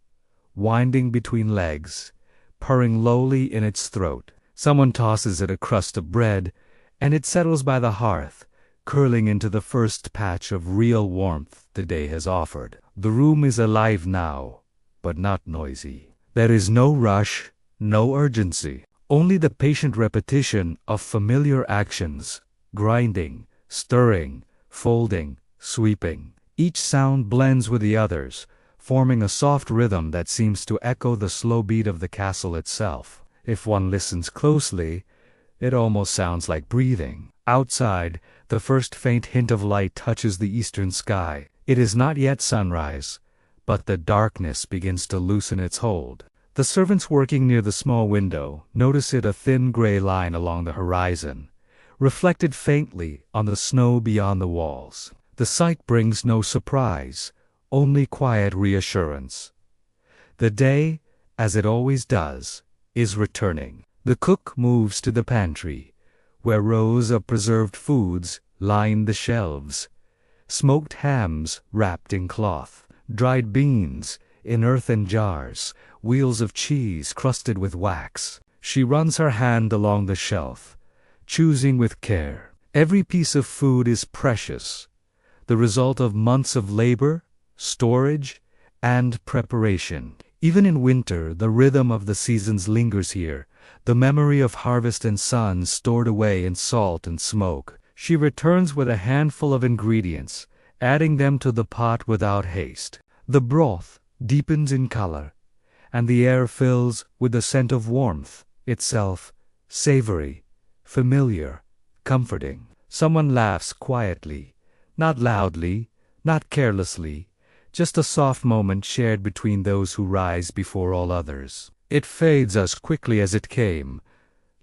Speaker 1: winding between legs, purring lowly in its throat. Someone tosses it a crust of bread, and it settles by the hearth, curling into the first patch of real warmth the day has offered. The room is alive now, but not noisy. There is no rush, no urgency, only the patient repetition of familiar actions, grinding, stirring, folding, sweeping. Each sound blends with the others, forming a soft rhythm that seems to echo the slow beat of the castle itself. If one listens closely, it almost sounds like breathing. Outside, the first faint hint of light touches the eastern sky. It is not yet sunrise, but the darkness begins to loosen its hold. The servants working near the small window notice it, a thin gray line along the horizon, reflected faintly on the snow beyond the walls. The sight brings no surprise, only quiet reassurance. The day, as it always does, is returning. The cook moves to the pantry, where rows of preserved foods line the shelves. Smoked hams wrapped in cloth, dried beans in earthen jars, wheels of cheese crusted with wax. She runs her hand along the shelf, choosing with care. Every piece of food is precious, the result of months of labor, storage, and preparation. Even in winter, the rhythm of the seasons lingers here, the memory of harvest and sun stored away in salt and smoke. She returns with a handful of ingredients, adding them to the pot without haste. The broth deepens in color, and the air fills with the scent of warmth, itself savory, familiar, comforting. Someone laughs quietly, not loudly, not carelessly, just a soft moment shared between those who rise before all others. It fades as quickly as it came,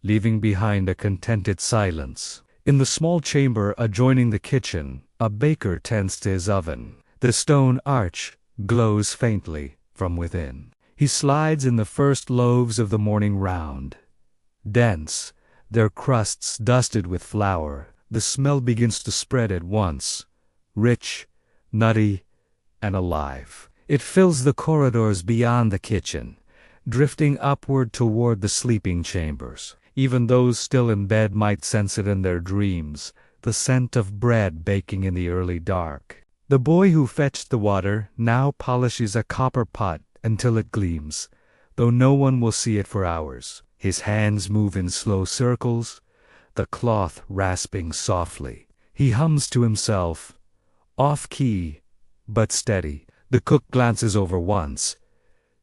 Speaker 1: leaving behind a contented silence. In the small chamber adjoining the kitchen, a baker tends to his oven. The stone arch glows faintly from within. He slides in the first loaves of the morning round. Dense, their crusts dusted with flour, the smell begins to spread at once, rich, nutty, and alive. It fills the corridors beyond the kitchen, drifting upward toward the sleeping chambers. Even those still in bed might sense it in their dreams, the scent of bread baking in the early dark. The boy who fetched the water now polishes a copper pot until it gleams, though no one will see it for hours. His hands move in slow circles, the cloth rasping softly. He hums to himself, off-key, but steady. The cook glances over once,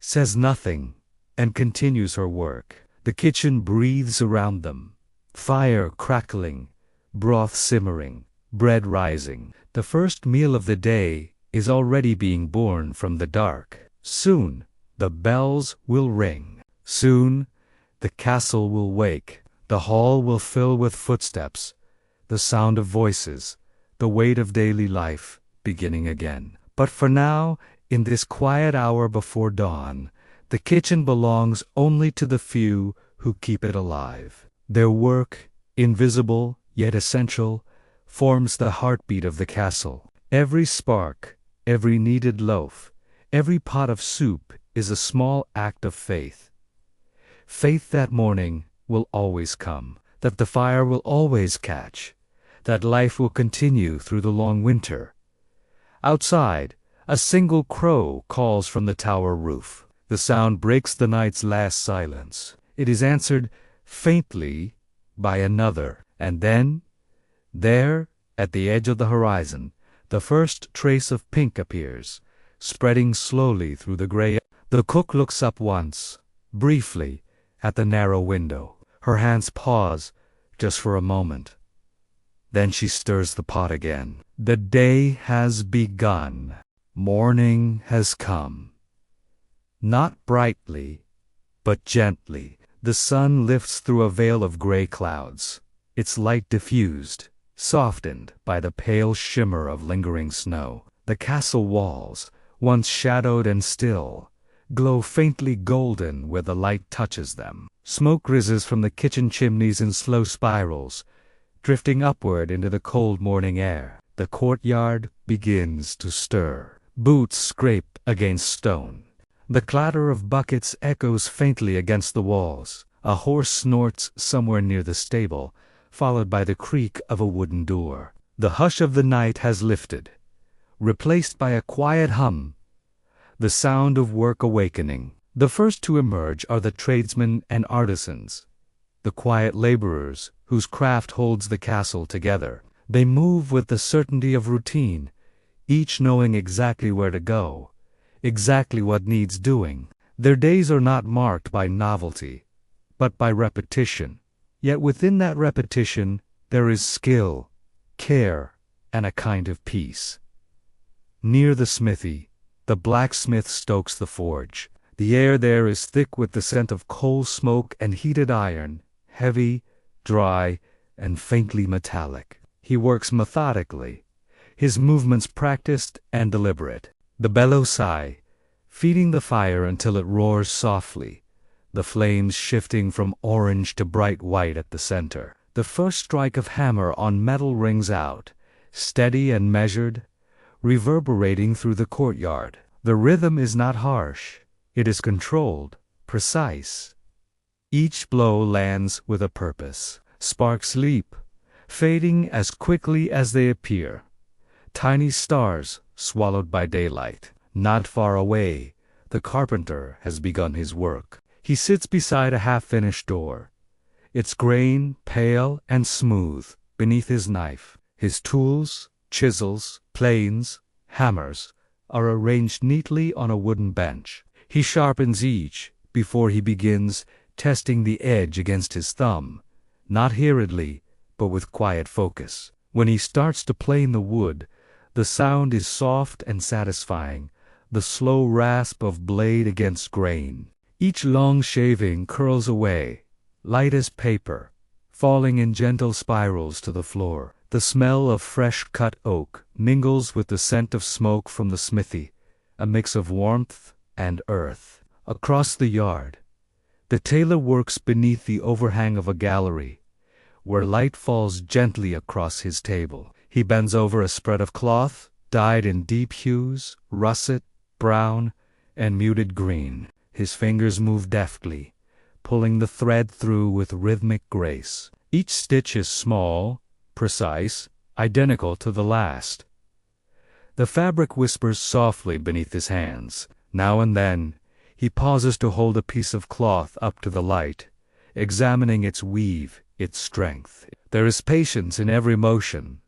Speaker 1: says nothing, and continues her work. The kitchen breathes around them, fire crackling, broth simmering, bread rising. The first meal of the day is already being born from the dark. Soon the bells will ring. Soon the castle will wake. The hall will fill with footsteps, the sound of voices, the weight of daily life beginning again. But for now, in this quiet hour before dawn, the kitchen belongs only to the few who keep it alive. Their work, invisible yet essential, forms the heartbeat of the castle. Every spark, every kneaded loaf, every pot of soup is a small act of faith. Faith that morning will always come, that the fire will always catch, that life will continue through the long winter. Outside, a single crow calls from the tower roof. The sound breaks the night's last silence. It is answered faintly by another, and then, there, at the edge of the horizon, the first trace of pink appears, spreading slowly through the gray. The cook looks up once, briefly, at the narrow window. Her hands pause, just for a moment. Then she stirs the pot again. The day has begun. Morning has come. Not brightly, but gently. The sun lifts through a veil of gray clouds, its light diffused, softened by the pale shimmer of lingering snow. The castle walls, once shadowed and still, glow faintly golden where the light touches them. Smoke rises from the kitchen chimneys in slow spirals, drifting upward into the cold morning air. The courtyard begins to stir. Boots scrape against stone. The clatter of buckets echoes faintly against the walls. A horse snorts somewhere near the stable, followed by the creak of a wooden door. The hush of the night has lifted, replaced by a quiet hum, the sound of work awakening. The first to emerge are the tradesmen and artisans, the quiet laborers whose craft holds the castle together. They move with the certainty of routine, each knowing exactly where to go, exactly what needs doing. Their days are not marked by novelty, but by repetition. Yet within that repetition there is skill, care, and a kind of peace. Near the smithy, the blacksmith stokes the forge. The air there is thick with the scent of coal smoke and heated iron, heavy, dry, and faintly metallic. He works methodically, his movements practiced and deliberate. The bellows sigh, feeding the fire until it roars softly, the flames shifting from orange to bright white at the center. The first strike of hammer on metal rings out, steady and measured, reverberating through the courtyard. The rhythm is not harsh. It is controlled, precise. Each blow lands with a purpose. Sparks leap, fading as quickly as they appear. Tiny stars swallowed by daylight. Not far away, the carpenter has begun his work. He sits beside a half-finished door, its grain pale and smooth beneath his knife. His tools, chisels, planes, hammers, are arranged neatly on a wooden bench. He sharpens each before he begins testing the edge against his thumb, not hurriedly, but with quiet focus. When he starts to plane the wood, the sound is soft and satisfying, the slow rasp of blade against grain. Each long shaving curls away, light as paper, falling in gentle spirals to the floor. The smell of fresh cut oak mingles with the scent of smoke from the smithy, a mix of warmth and earth. Across the yard, the tailor works beneath the overhang of a gallery, where light falls gently across his table. He bends over a spread of cloth, dyed in deep hues, russet, brown, and muted green. His fingers move deftly, pulling the thread through with rhythmic grace. Each stitch is small, precise, identical to the last. The fabric whispers softly beneath his hands. Now and then, he pauses to hold a piece of cloth up to the light, examining its weave, its strength. There is patience in every motion,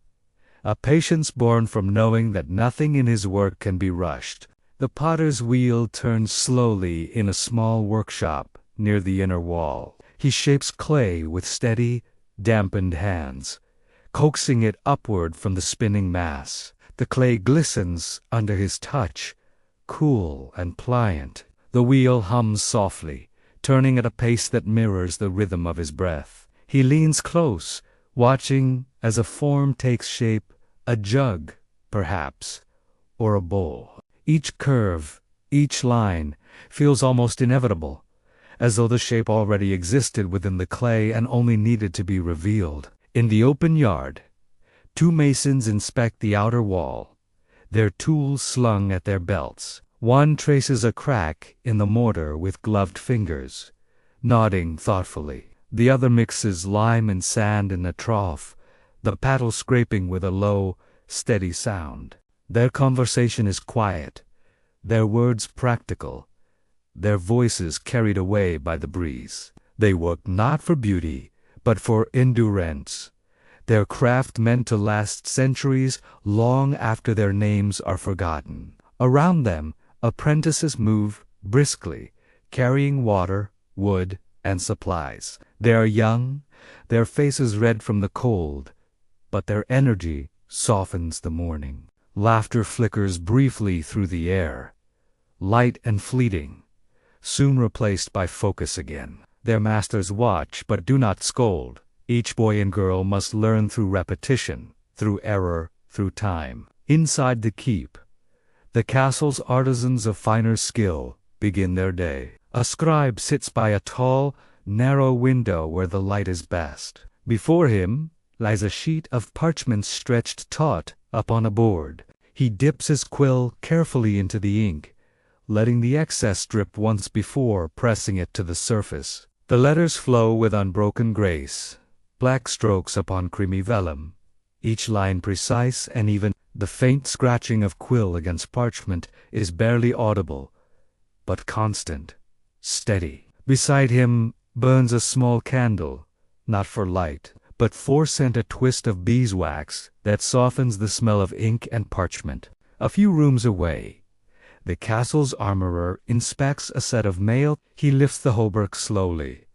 Speaker 1: a patience born from knowing that nothing in his work can be rushed. The potter's wheel turns slowly in a small workshop near the inner wall. He shapes clay with steady, dampened hands, coaxing it upward from the spinning mass. The clay glistens under his touch, cool and pliant. The wheel hums softly, turning at a pace that mirrors the rhythm of his breath. He leans close, watching as a form takes shape, a jug, perhaps, or a bowl. Each curve, each line, feels almost inevitable, as though the shape already existed within the clay and only needed to be revealed. In the open yard, two masons inspect the outer wall, their tools slung at their belts. One traces a crack in the mortar with gloved fingers, nodding thoughtfully. The other mixes lime and sand in a trough, the paddle scraping with a low, steady sound. Their conversation is quiet, their words practical, their voices carried away by the breeze. They work not for beauty, but for endurance, their craft meant to last centuries long after their names are forgotten. Around them, apprentices move briskly, carrying water, wood, and supplies. They are young, their faces red from the cold, but their energy softens the morning. Laughter flickers briefly through the air, light and fleeting, soon replaced by focus again. Their masters watch but do not scold. Each boy and girl must learn through repetition, through error, through time. Inside the keep, the castle's artisans of finer skill begin their day. A scribe sits by a tall, narrow window where the light is best. Before him lies a sheet of parchment stretched taut upon a board. He dips his quill carefully into the ink, letting the excess drip once before pressing it to the surface. The letters flow with unbroken grace, black strokes upon creamy vellum, each line precise and even. The faint scratching of quill against parchment is barely audible, but constant, steady. Beside him burns a small candle, not for light, but for scent, a twist of beeswax that softens the smell of ink and parchment. A few rooms away, the castle's armorer inspects a set of mail. He lifts the hauberk slowly,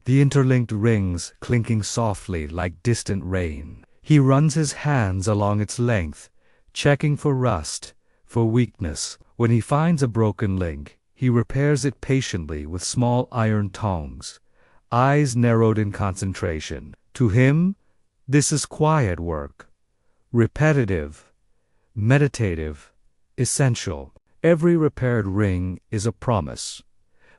Speaker 1: the interlinked rings clinking softly like distant rain. He runs his hands along its length, checking for rust, for weakness. When he finds a broken link, he repairs it patiently with small iron tongs, eyes narrowed in concentration. To him, this is quiet work, repetitive, meditative, essential. Every repaired ring is a promise,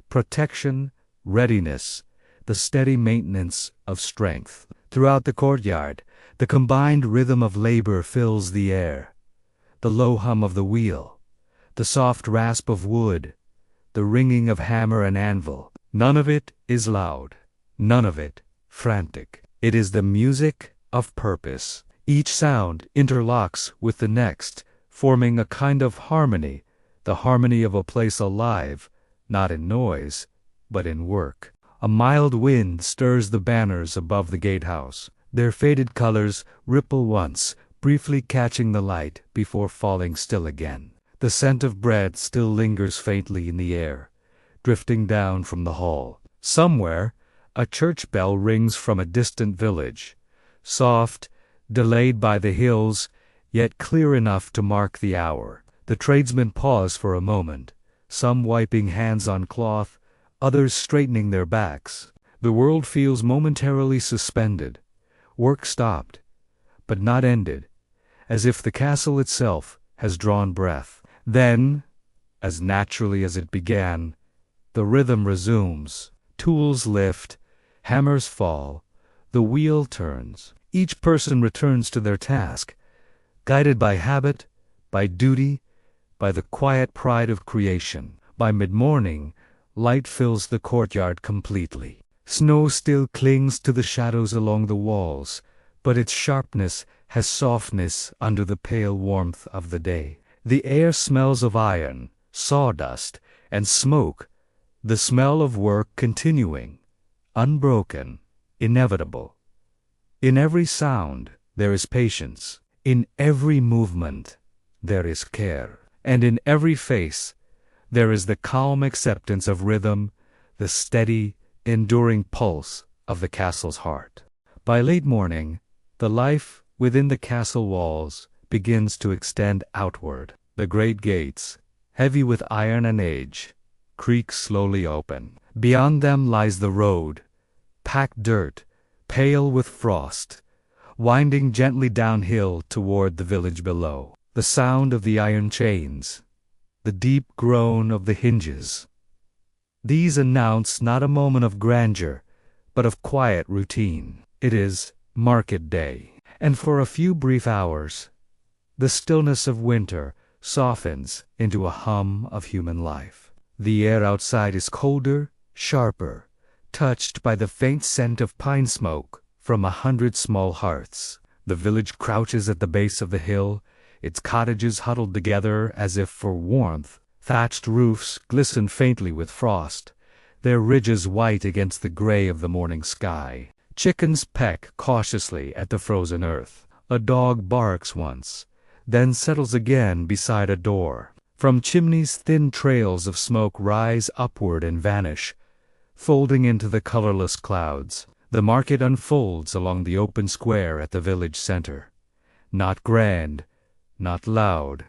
Speaker 1: protection, readiness, the steady maintenance of strength. Throughout the courtyard, the combined rhythm of labor fills the air. The low hum of the wheel, the soft rasp of wood, the ringing of hammer and anvil. None of it is loud, none of it frantic. It is the music of purpose. Each sound interlocks with the next, forming a kind of harmony, the harmony of a place alive, not in noise, but in work. A mild wind stirs the banners above the gatehouse. Their faded colors ripple once, briefly catching the light before falling still again. The scent of bread still lingers faintly in the air, drifting down from the hall. Somewhere, a church bell rings from a distant village, soft, delayed by the hills, yet clear enough to mark the hour. The tradesmen pause for a moment, some wiping hands on cloth, others straightening their backs. The world feels momentarily suspended, work stopped, but not ended, as if the castle itself has drawn breath. Then, as naturally as it began, the rhythm resumes. Tools lift, hammers fall, the wheel turns. Each person returns to their task, guided by habit, by duty, by the quiet pride of creation. By mid-morning, light fills the courtyard completely. Snow still clings to the shadows along the walls, but its sharpness has softness under the pale warmth of the day. The air smells of iron, sawdust, and smoke, the smell of work continuing, unbroken, inevitable. In every sound there is patience, in every movement there is care, and in every face there is the calm acceptance of rhythm, the steady, enduring pulse of the castle's heart. By late morning, the life within the castle walls begins to extend outward. The great gates, heavy with iron and age, creak slowly open. Beyond them lies the road, packed dirt, pale with frost, winding gently downhill toward the village below. The sound of the iron chains, the deep groan of the hinges, these announce not a moment of grandeur, but of quiet routine. It is market day, and for a few brief hours, the stillness of winter softens into a hum of human life. The air outside is colder, sharper, touched by the faint scent of pine smoke from 100 small hearths. The village crouches at the base of the hill, its cottages huddled together as if for warmth, Thatched roofs glisten faintly with frost, their ridges white against the gray of the morning sky. Chickens peck cautiously at the frozen earth. A dog barks once, then settles again beside a door. From chimneys thin trails of smoke rise upward and vanish, folding into the colorless clouds. The market unfolds along the open square at the village center. Not grand, not loud,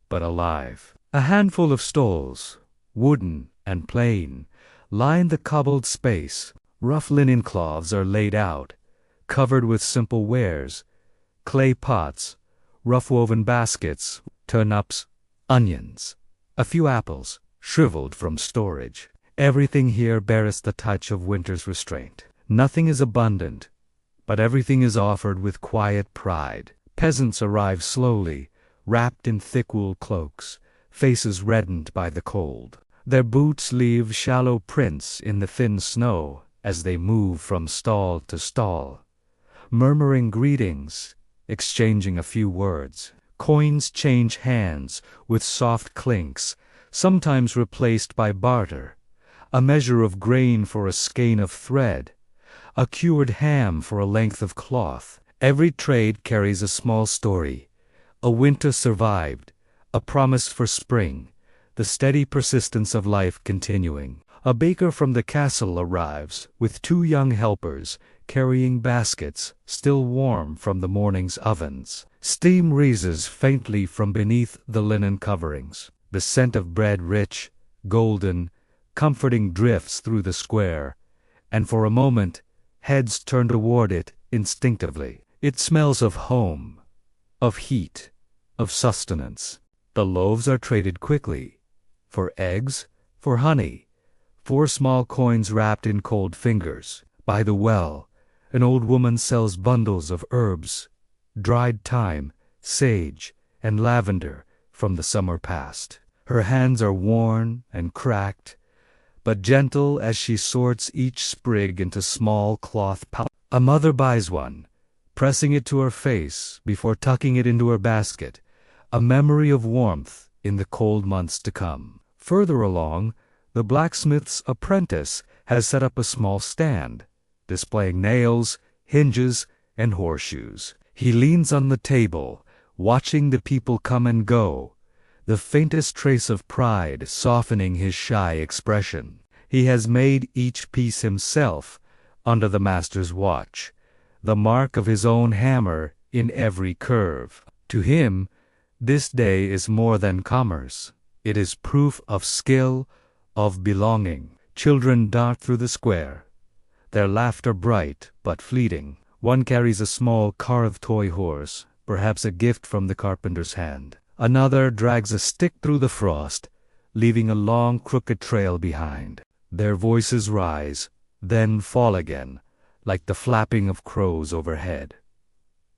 Speaker 1: but alive. A handful of stalls, wooden and plain, line the cobbled space. Rough linen cloths are laid out, covered with simple wares, clay pots, rough-woven baskets, turnips, onions, a few apples, shriveled from storage. Everything here bears the touch of winter's restraint. Nothing is abundant, but everything is offered with quiet pride. Peasants arrive slowly, wrapped in thick wool cloaks, faces reddened by the cold. Their boots leave shallow prints in the thin snow as they move from stall to stall, murmuring greetings, exchanging a few words. Coins change hands with soft clinks, sometimes replaced by barter. A measure of grain for a skein of thread, a cured ham for a length of cloth. Every trade carries a small story, a winter survived, a promise for spring, the steady persistence of life continuing. A baker from the castle arrives, with 2 young helpers, carrying baskets, still warm from the morning's ovens. Steam rises faintly from beneath the linen coverings. The scent of bread rich, golden, comforting drifts through the square, and for a moment, heads turn toward it instinctively. It smells of home, of heat, of sustenance. The loaves are traded quickly, for eggs, for honey. 4 small coins wrapped in cold fingers. By the well, an old woman sells bundles of herbs, dried thyme, sage, and lavender from the summer past. Her hands are worn and cracked, but gentle as she sorts each sprig into small cloth pouches. A mother buys one, pressing it to her face before tucking it into her basket, a memory of warmth in the cold months to come. Further along, the blacksmith's apprentice has set up a small stand, displaying nails, hinges, and horseshoes. He leans on the table, watching the people come and go, the faintest trace of pride softening his shy expression. He has made each piece himself, under the master's watch, the mark of his own hammer in every curve. To him, this day is more than commerce. It is proof of skill, of belonging. Children dart through the square, their laughter bright but fleeting. One carries a small carved toy horse, perhaps a gift from the carpenter's hand. Another drags a stick through the frost, leaving a long crooked trail behind. Their voices rise, then fall again, like the flapping of crows overhead.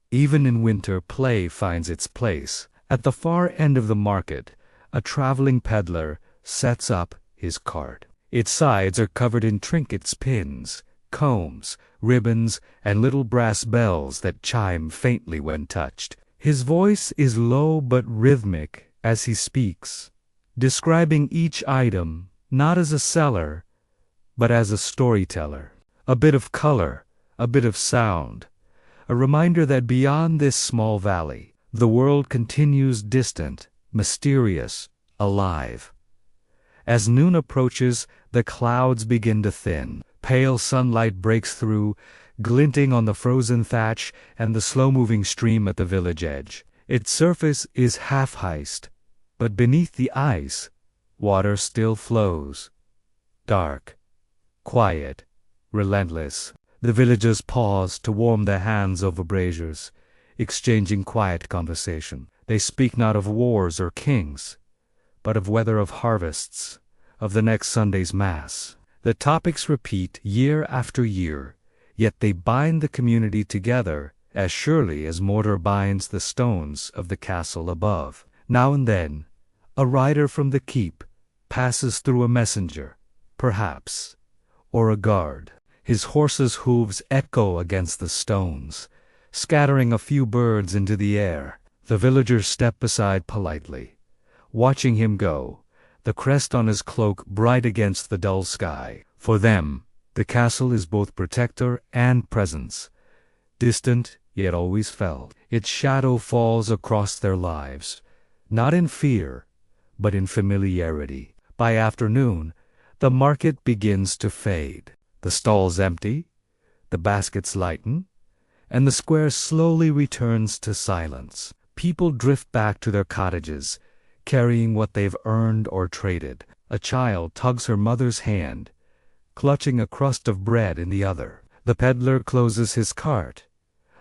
Speaker 1: Even in winter, play finds its place. At the far end of the market, a traveling peddler sets up his cart. Its sides are covered in trinkets, pins, combs, ribbons, and little brass bells that chime faintly when touched. His voice is low but rhythmic as he speaks, describing each item not as a seller, but as a storyteller. A bit of color, a bit of sound, a reminder that beyond this small valley, the world continues distant, mysterious, alive. As noon approaches, the clouds begin to thin. Pale sunlight breaks through, glinting on the frozen thatch and the slow-moving stream at the village edge. Its surface is half iced, but beneath the ice, water still flows. Dark, quiet, relentless. The villagers pause to warm their hands over braziers, exchanging quiet conversation. They speak not of wars or kings, but of weather, of harvests, of the next Sunday's Mass. The topics repeat year after year, yet they bind the community together as surely as mortar binds the stones of the castle above. Now and then, a rider from the keep passes through, a messenger, perhaps, or a guard. His horse's hooves echo against the stones, scattering a few birds into the air. The villagers step aside politely, watching him go, the crest on his cloak bright against the dull sky. For them, the castle is both protector and presence, distant yet always felt. Its shadow falls across their lives, not in fear, but in familiarity. By afternoon, the market begins to fade. The stalls empty, the baskets lighten, and the square slowly returns to silence. People drift back to their cottages, carrying what they've earned or traded. A child tugs her mother's hand, clutching a crust of bread in the other. The peddler closes his cart,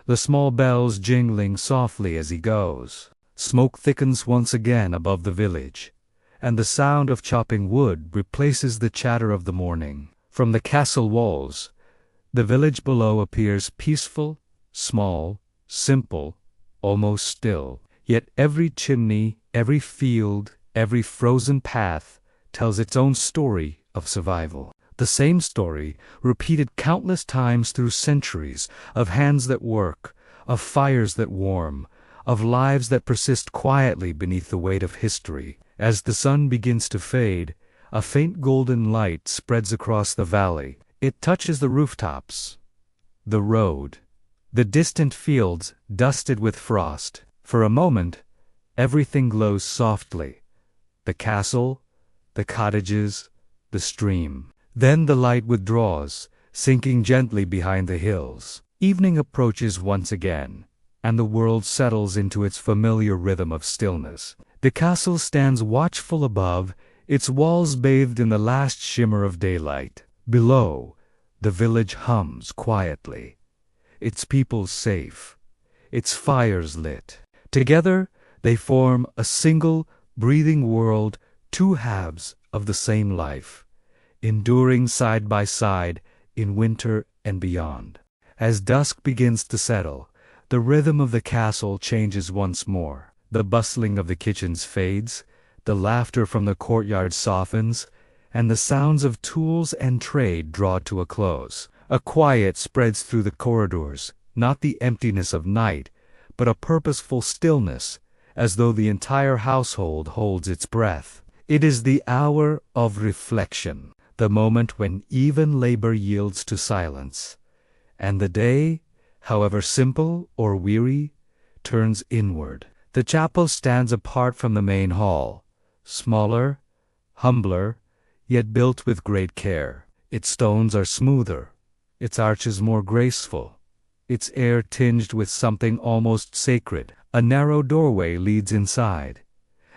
Speaker 1: the small bells jingling softly as he goes. Smoke thickens once again above the village, and the sound of chopping wood replaces the chatter of the morning. From the castle walls, the village below appears peaceful, small, simple, almost still. Yet every chimney, every field, every frozen path tells its own story of survival. The same story, repeated countless times through centuries, of hands that work, of fires that warm, of lives that persist quietly beneath the weight of history. As the sun begins to fade, a faint golden light spreads across the valley. It touches the rooftops, the road, the distant fields dusted with frost. For a moment, everything glows softly. The castle, the cottages, the stream. Then the light withdraws, sinking gently behind the hills. Evening approaches once again, and the world settles into its familiar rhythm of stillness. The castle stands watchful above, its walls bathed in the last shimmer of daylight. Below, the village hums quietly, its people safe, its fires lit. Together, they form a single, breathing world, two halves of the same life, enduring side by side in winter and beyond. As dusk begins to settle, the rhythm of the castle changes once more. The bustling of the kitchens fades, the laughter from the courtyard softens, and the sounds of tools and trade draw to a close. A quiet spreads through the corridors, not the emptiness of night, but a purposeful stillness, as though the entire household holds its breath. It is the hour of reflection, the moment when even labor yields to silence, and the day, however simple or weary, turns inward. The chapel stands apart from the main hall, smaller, humbler, yet built with great care. Its stones are smoother, its arches more graceful, its air tinged with something almost sacred. A narrow doorway leads inside,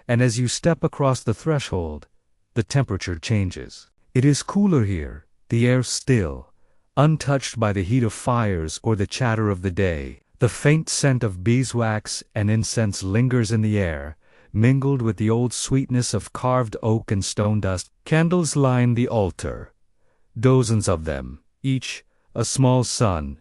Speaker 1: and as you step across the threshold, the temperature changes. It is cooler here, the air still, untouched by the heat of fires or the chatter of the day. The faint scent of beeswax and incense lingers in the air, mingled with the old sweetness of carved oak and stone dust. Candles line the altar, dozens of them, each a small sun.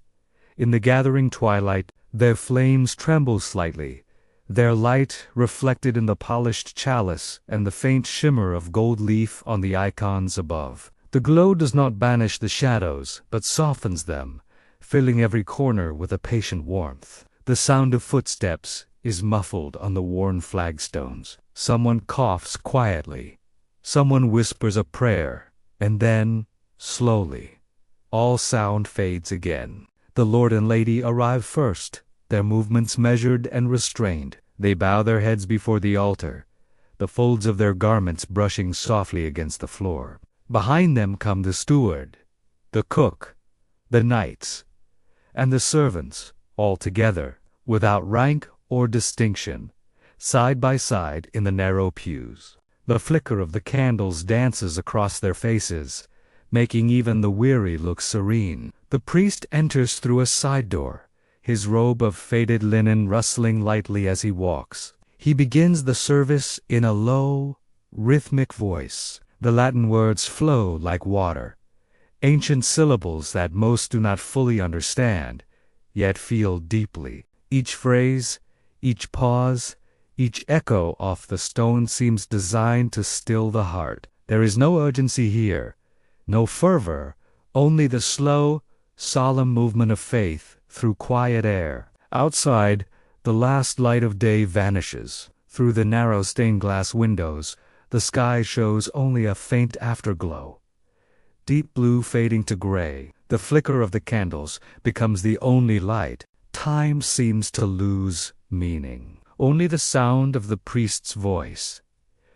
Speaker 1: In the gathering twilight, their flames tremble slightly, their light reflected in the polished chalice and the faint shimmer of gold leaf on the icons above. The glow does not banish the shadows, but softens them, filling every corner with a patient warmth. The sound of footsteps is muffled on the worn flagstones. Someone coughs quietly, someone whispers a prayer, and then, slowly, all sound fades again. The lord and lady arrive first, their movements measured and restrained. They bow their heads before the altar, the folds of their garments brushing softly against the floor. Behind them come the steward, the cook, the knights, and the servants, all together, without rank or distinction, side by side in the narrow pews. The flicker of the candles dances across their faces, making even the weary look serene. The priest enters through a side door, his robe of faded linen rustling lightly as he walks. He begins the service in a low, rhythmic voice. The Latin words flow like water, ancient syllables that most do not fully understand, yet feel deeply. Each phrase, each pause, each echo off the stone seems designed to still the heart. There is no urgency here, no fervor, only the slow, solemn movement of faith through quiet air. Outside, the last light of day vanishes. Through the narrow stained glass windows, The sky shows only a faint afterglow, deep blue fading to gray. The flicker of the candles becomes the only light. Time seems to lose meaning. Only the sound of the priest's voice,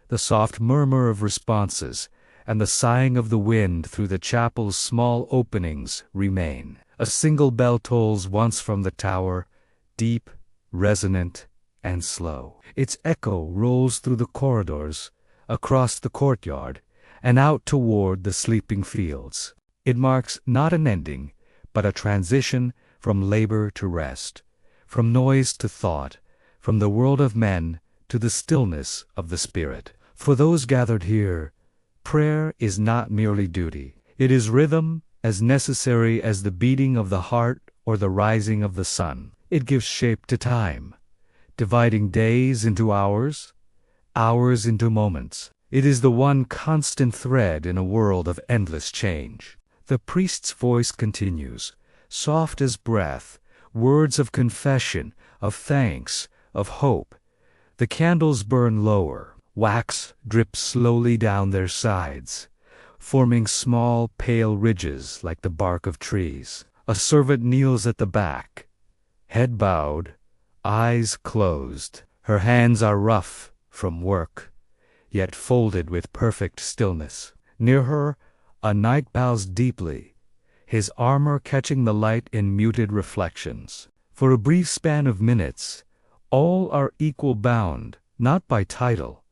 Speaker 1: the soft murmur of responses, and the sighing of the wind through the chapel's small openings remain. A single bell tolls once from the tower, deep, resonant, and slow. Its echo rolls through the corridors, across the courtyard, and out toward the sleeping fields. It marks not an ending, but a transition from labor to rest, from noise to thought, from the world of men to the stillness of the spirit. For those gathered here, prayer is not merely duty. It is rhythm, as necessary as the beating of the heart or the rising of the sun. It gives shape to time, dividing days into hours, hours into moments. It is the one constant thread in a world of endless change. The priest's voice continues, soft as breath, words of confession, of thanks, of hope. The candles burn lower. Wax drips slowly down their sides, forming small, pale ridges like the bark of trees. A servant kneels at the back, head bowed, eyes closed. Her hands are rough from work, yet folded with perfect stillness. Near her, a knight bows deeply, his armor catching the light in muted reflections. For a brief span of minutes, all are equal bound, not by title,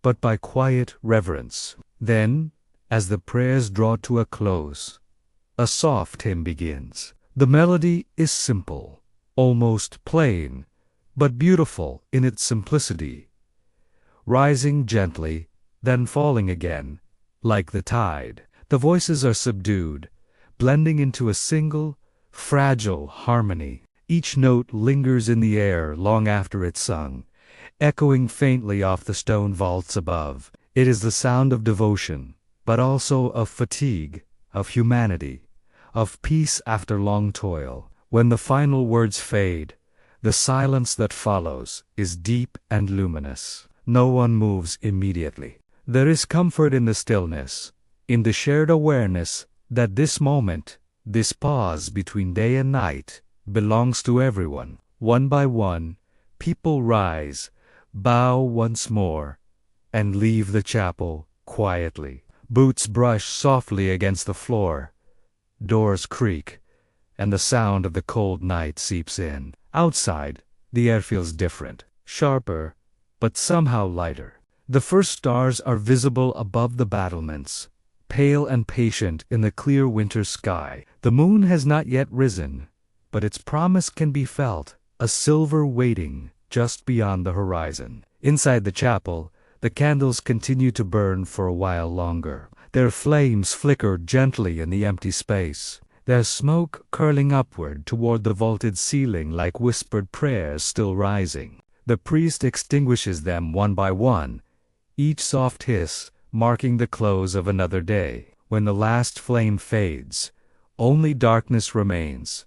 Speaker 1: but by quiet reverence. Then, as the prayers draw to a close, a soft hymn begins. The melody is simple, almost plain, but beautiful in its simplicity, rising gently, then falling again, like the tide. The voices are subdued, blending into a single, fragile harmony. Each note lingers in the air long after it's sung, echoing faintly off the stone vaults above. It is the sound of devotion, but also of fatigue, of humanity, of peace after long toil. When the final words fade, the silence that follows is deep and luminous. No one moves immediately. There is comfort in the stillness, in the shared awareness that this moment, this pause between day and night, belongs to everyone. One by one, people rise, bow once more, and leave the chapel quietly. Boots brush softly against the floor, doors creak, and the sound of the cold night seeps in. Outside, the air feels different, sharper, but somehow lighter. The first stars are visible above the battlements, pale and patient in the clear winter sky. The moon has not yet risen, but its promise can be felt, a silver waiting just beyond the horizon. Inside the chapel, the candles continue to burn for a while longer. Their flames flicker gently in the empty space, their smoke curling upward toward the vaulted ceiling like whispered prayers still rising. The priest extinguishes them one by one, each soft hiss marking the close of another day. When the last flame fades, only darkness remains,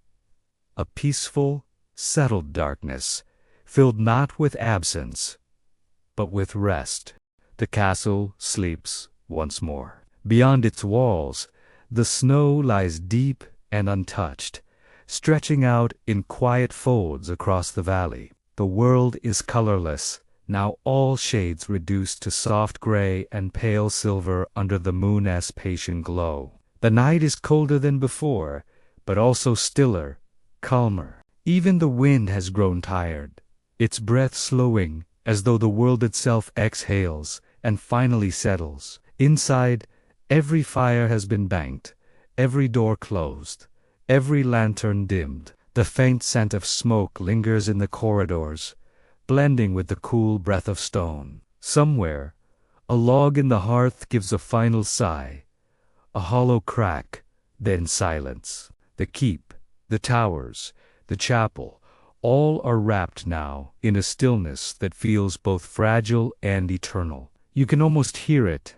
Speaker 1: a peaceful, settled darkness, filled not with absence, but with rest. The castle sleeps once more. Beyond its walls, the snow lies deep and untouched, stretching out in quiet folds across the valley. The world is colorless, now all shades reduced to soft gray and pale silver under the moon's patient glow. The night is colder than before, but also stiller, calmer. Even the wind has grown tired, its breath slowing as though the world itself exhales and finally settles. Inside, every fire has been banked, every door closed, every lantern dimmed. The faint scent of smoke lingers in the corridors, blending with the cool breath of stone. Somewhere, a log in the hearth gives a final sigh, a hollow crack, then silence. The keep, the towers, the chapel, all are wrapped now in a stillness that feels both fragile and eternal. You can almost hear it,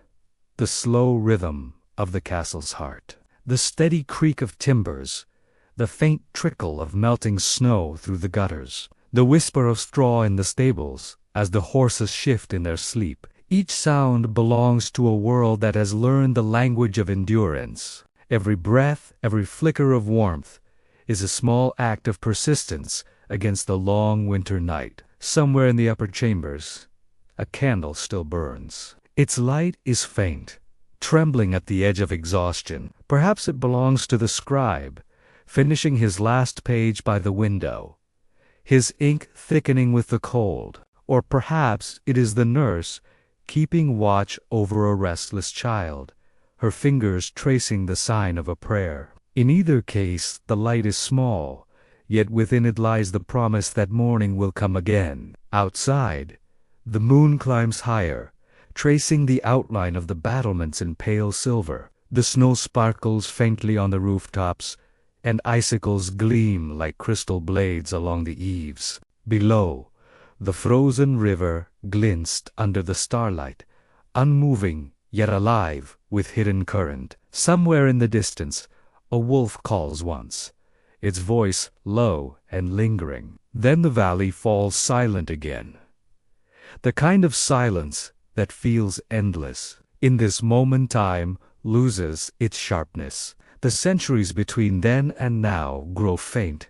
Speaker 1: the slow rhythm of the castle's heart, the steady creak of timbers, the faint trickle of melting snow through the gutters, the whisper of straw in the stables as the horses shift in their sleep. Each sound belongs to a world that has learned the language of endurance. Every breath, every flicker of warmth, is a small act of persistence against the long winter night. Somewhere in the upper chambers, a candle still burns. Its light is faint, trembling at the edge of exhaustion. Perhaps it belongs to the scribe, finishing his last page by the window, his ink thickening with the cold. Or perhaps it is the nurse, keeping watch over a restless child, her fingers tracing the sign of a prayer. In either case, the light is small, yet within it lies the promise that morning will come again. Outside, the moon climbs higher, tracing the outline of the battlements in pale silver. The snow sparkles faintly on the rooftops, and icicles gleam like crystal blades along the eaves. Below, the frozen river glints under the starlight, unmoving yet alive with hidden current. Somewhere in the distance, a wolf calls once, its voice low and lingering. Then the valley falls silent again. The kind of silence that feels endless. In this moment time loses its sharpness. The centuries between then and now grow faint,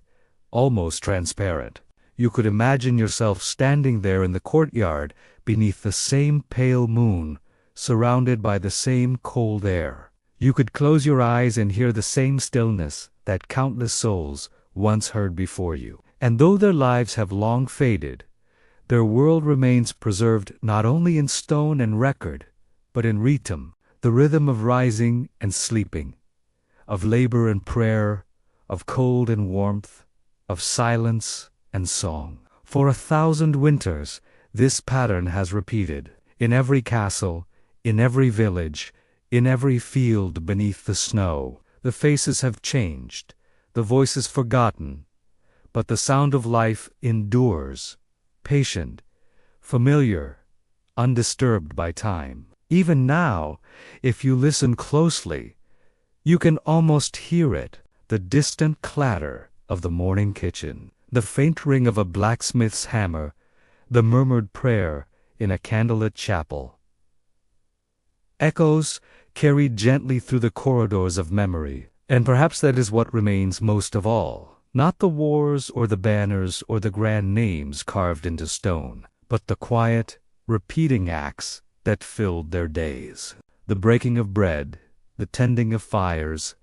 Speaker 1: almost transparent. You could imagine yourself standing there in the courtyard beneath the same pale moon, surrounded by the same cold air. You could close your eyes and hear the same stillness that countless souls once heard before you. And though their lives have long faded, their world remains preserved not only in stone and record, but in rhythm, the rhythm of rising and sleeping, of labor and prayer, of cold and warmth, of silence and song. For 1,000 winters, this pattern has repeated. In every castle, in every village, in every field beneath the snow. The faces have changed, the voices forgotten, but the sound of life endures, patient, familiar, undisturbed by time. Even now, if you listen closely, you can almost hear it, the distant clatter of the morning kitchen, the faint ring of a blacksmith's hammer, the murmured prayer in a candlelit chapel. Echoes carried gently through the corridors of memory, and perhaps that is what remains most of all. Not the wars or the banners or the grand names carved into stone, but the quiet, repeating acts that filled their days. The breaking of bread, the tending of fires,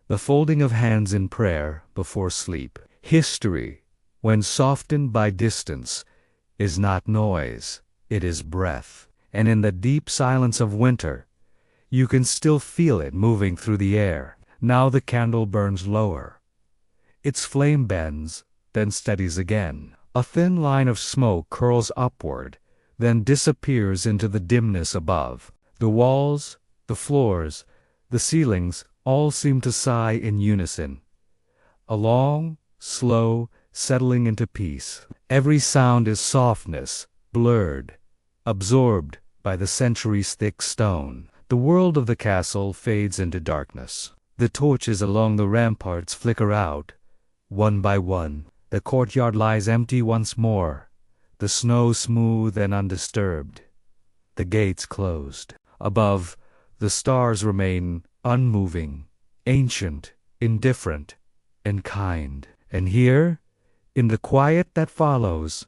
Speaker 1: the folding of hands in prayer before sleep. History, when softened by distance, is not noise, it is breath. And in the deep silence of winter, you can still feel it moving through the air. Now the candle burns lower. Its flame bends, then steadies again. A thin line of smoke curls upward, then disappears into the dimness above. The walls, the floors, the ceilings all seem to sigh in unison. A long, slow settling into peace. Every sound is softness, blurred, absorbed by the centuries' thick stone. The world of the castle fades into darkness. The torches along the ramparts flicker out, one by one. The courtyard lies empty once more, the snow smooth and undisturbed, the gates closed. Above, the stars remain unmoving, ancient, indifferent, and kind. And here, in the quiet that follows,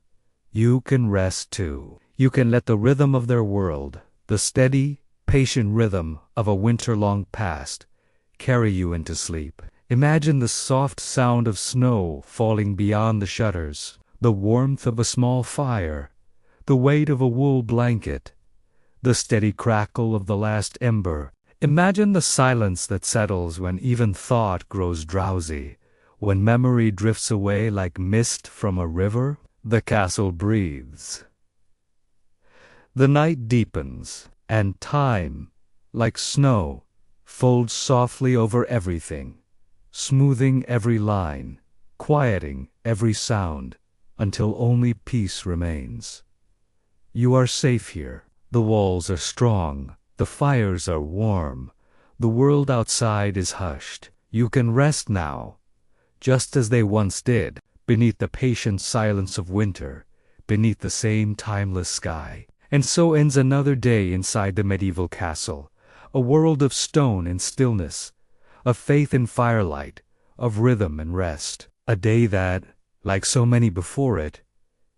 Speaker 1: you can rest too. You can let the rhythm of their world, the steady, patient rhythm of a winter-long past, carry you into sleep. Imagine the soft sound of snow falling beyond the shutters, the warmth of a small fire, the weight of a wool blanket, the steady crackle of the last ember. Imagine the silence that settles when even thought grows drowsy, when memory drifts away like mist from a river. The castle breathes. The night deepens, and time, like snow, folds softly over everything, smoothing every line, quieting every sound, until only peace remains. You are safe here. The walls are strong, the fires are warm, the world outside is hushed. You can rest now, just as they once did, beneath the patient silence of winter, beneath the same timeless sky. And so ends another day inside the medieval castle, a world of stone and stillness, of faith and firelight, of rhythm and rest. A day that, like so many before it,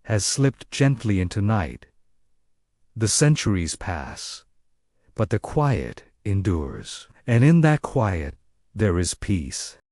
Speaker 1: has slipped gently into night. The centuries pass, but the quiet endures, and in that quiet there is peace.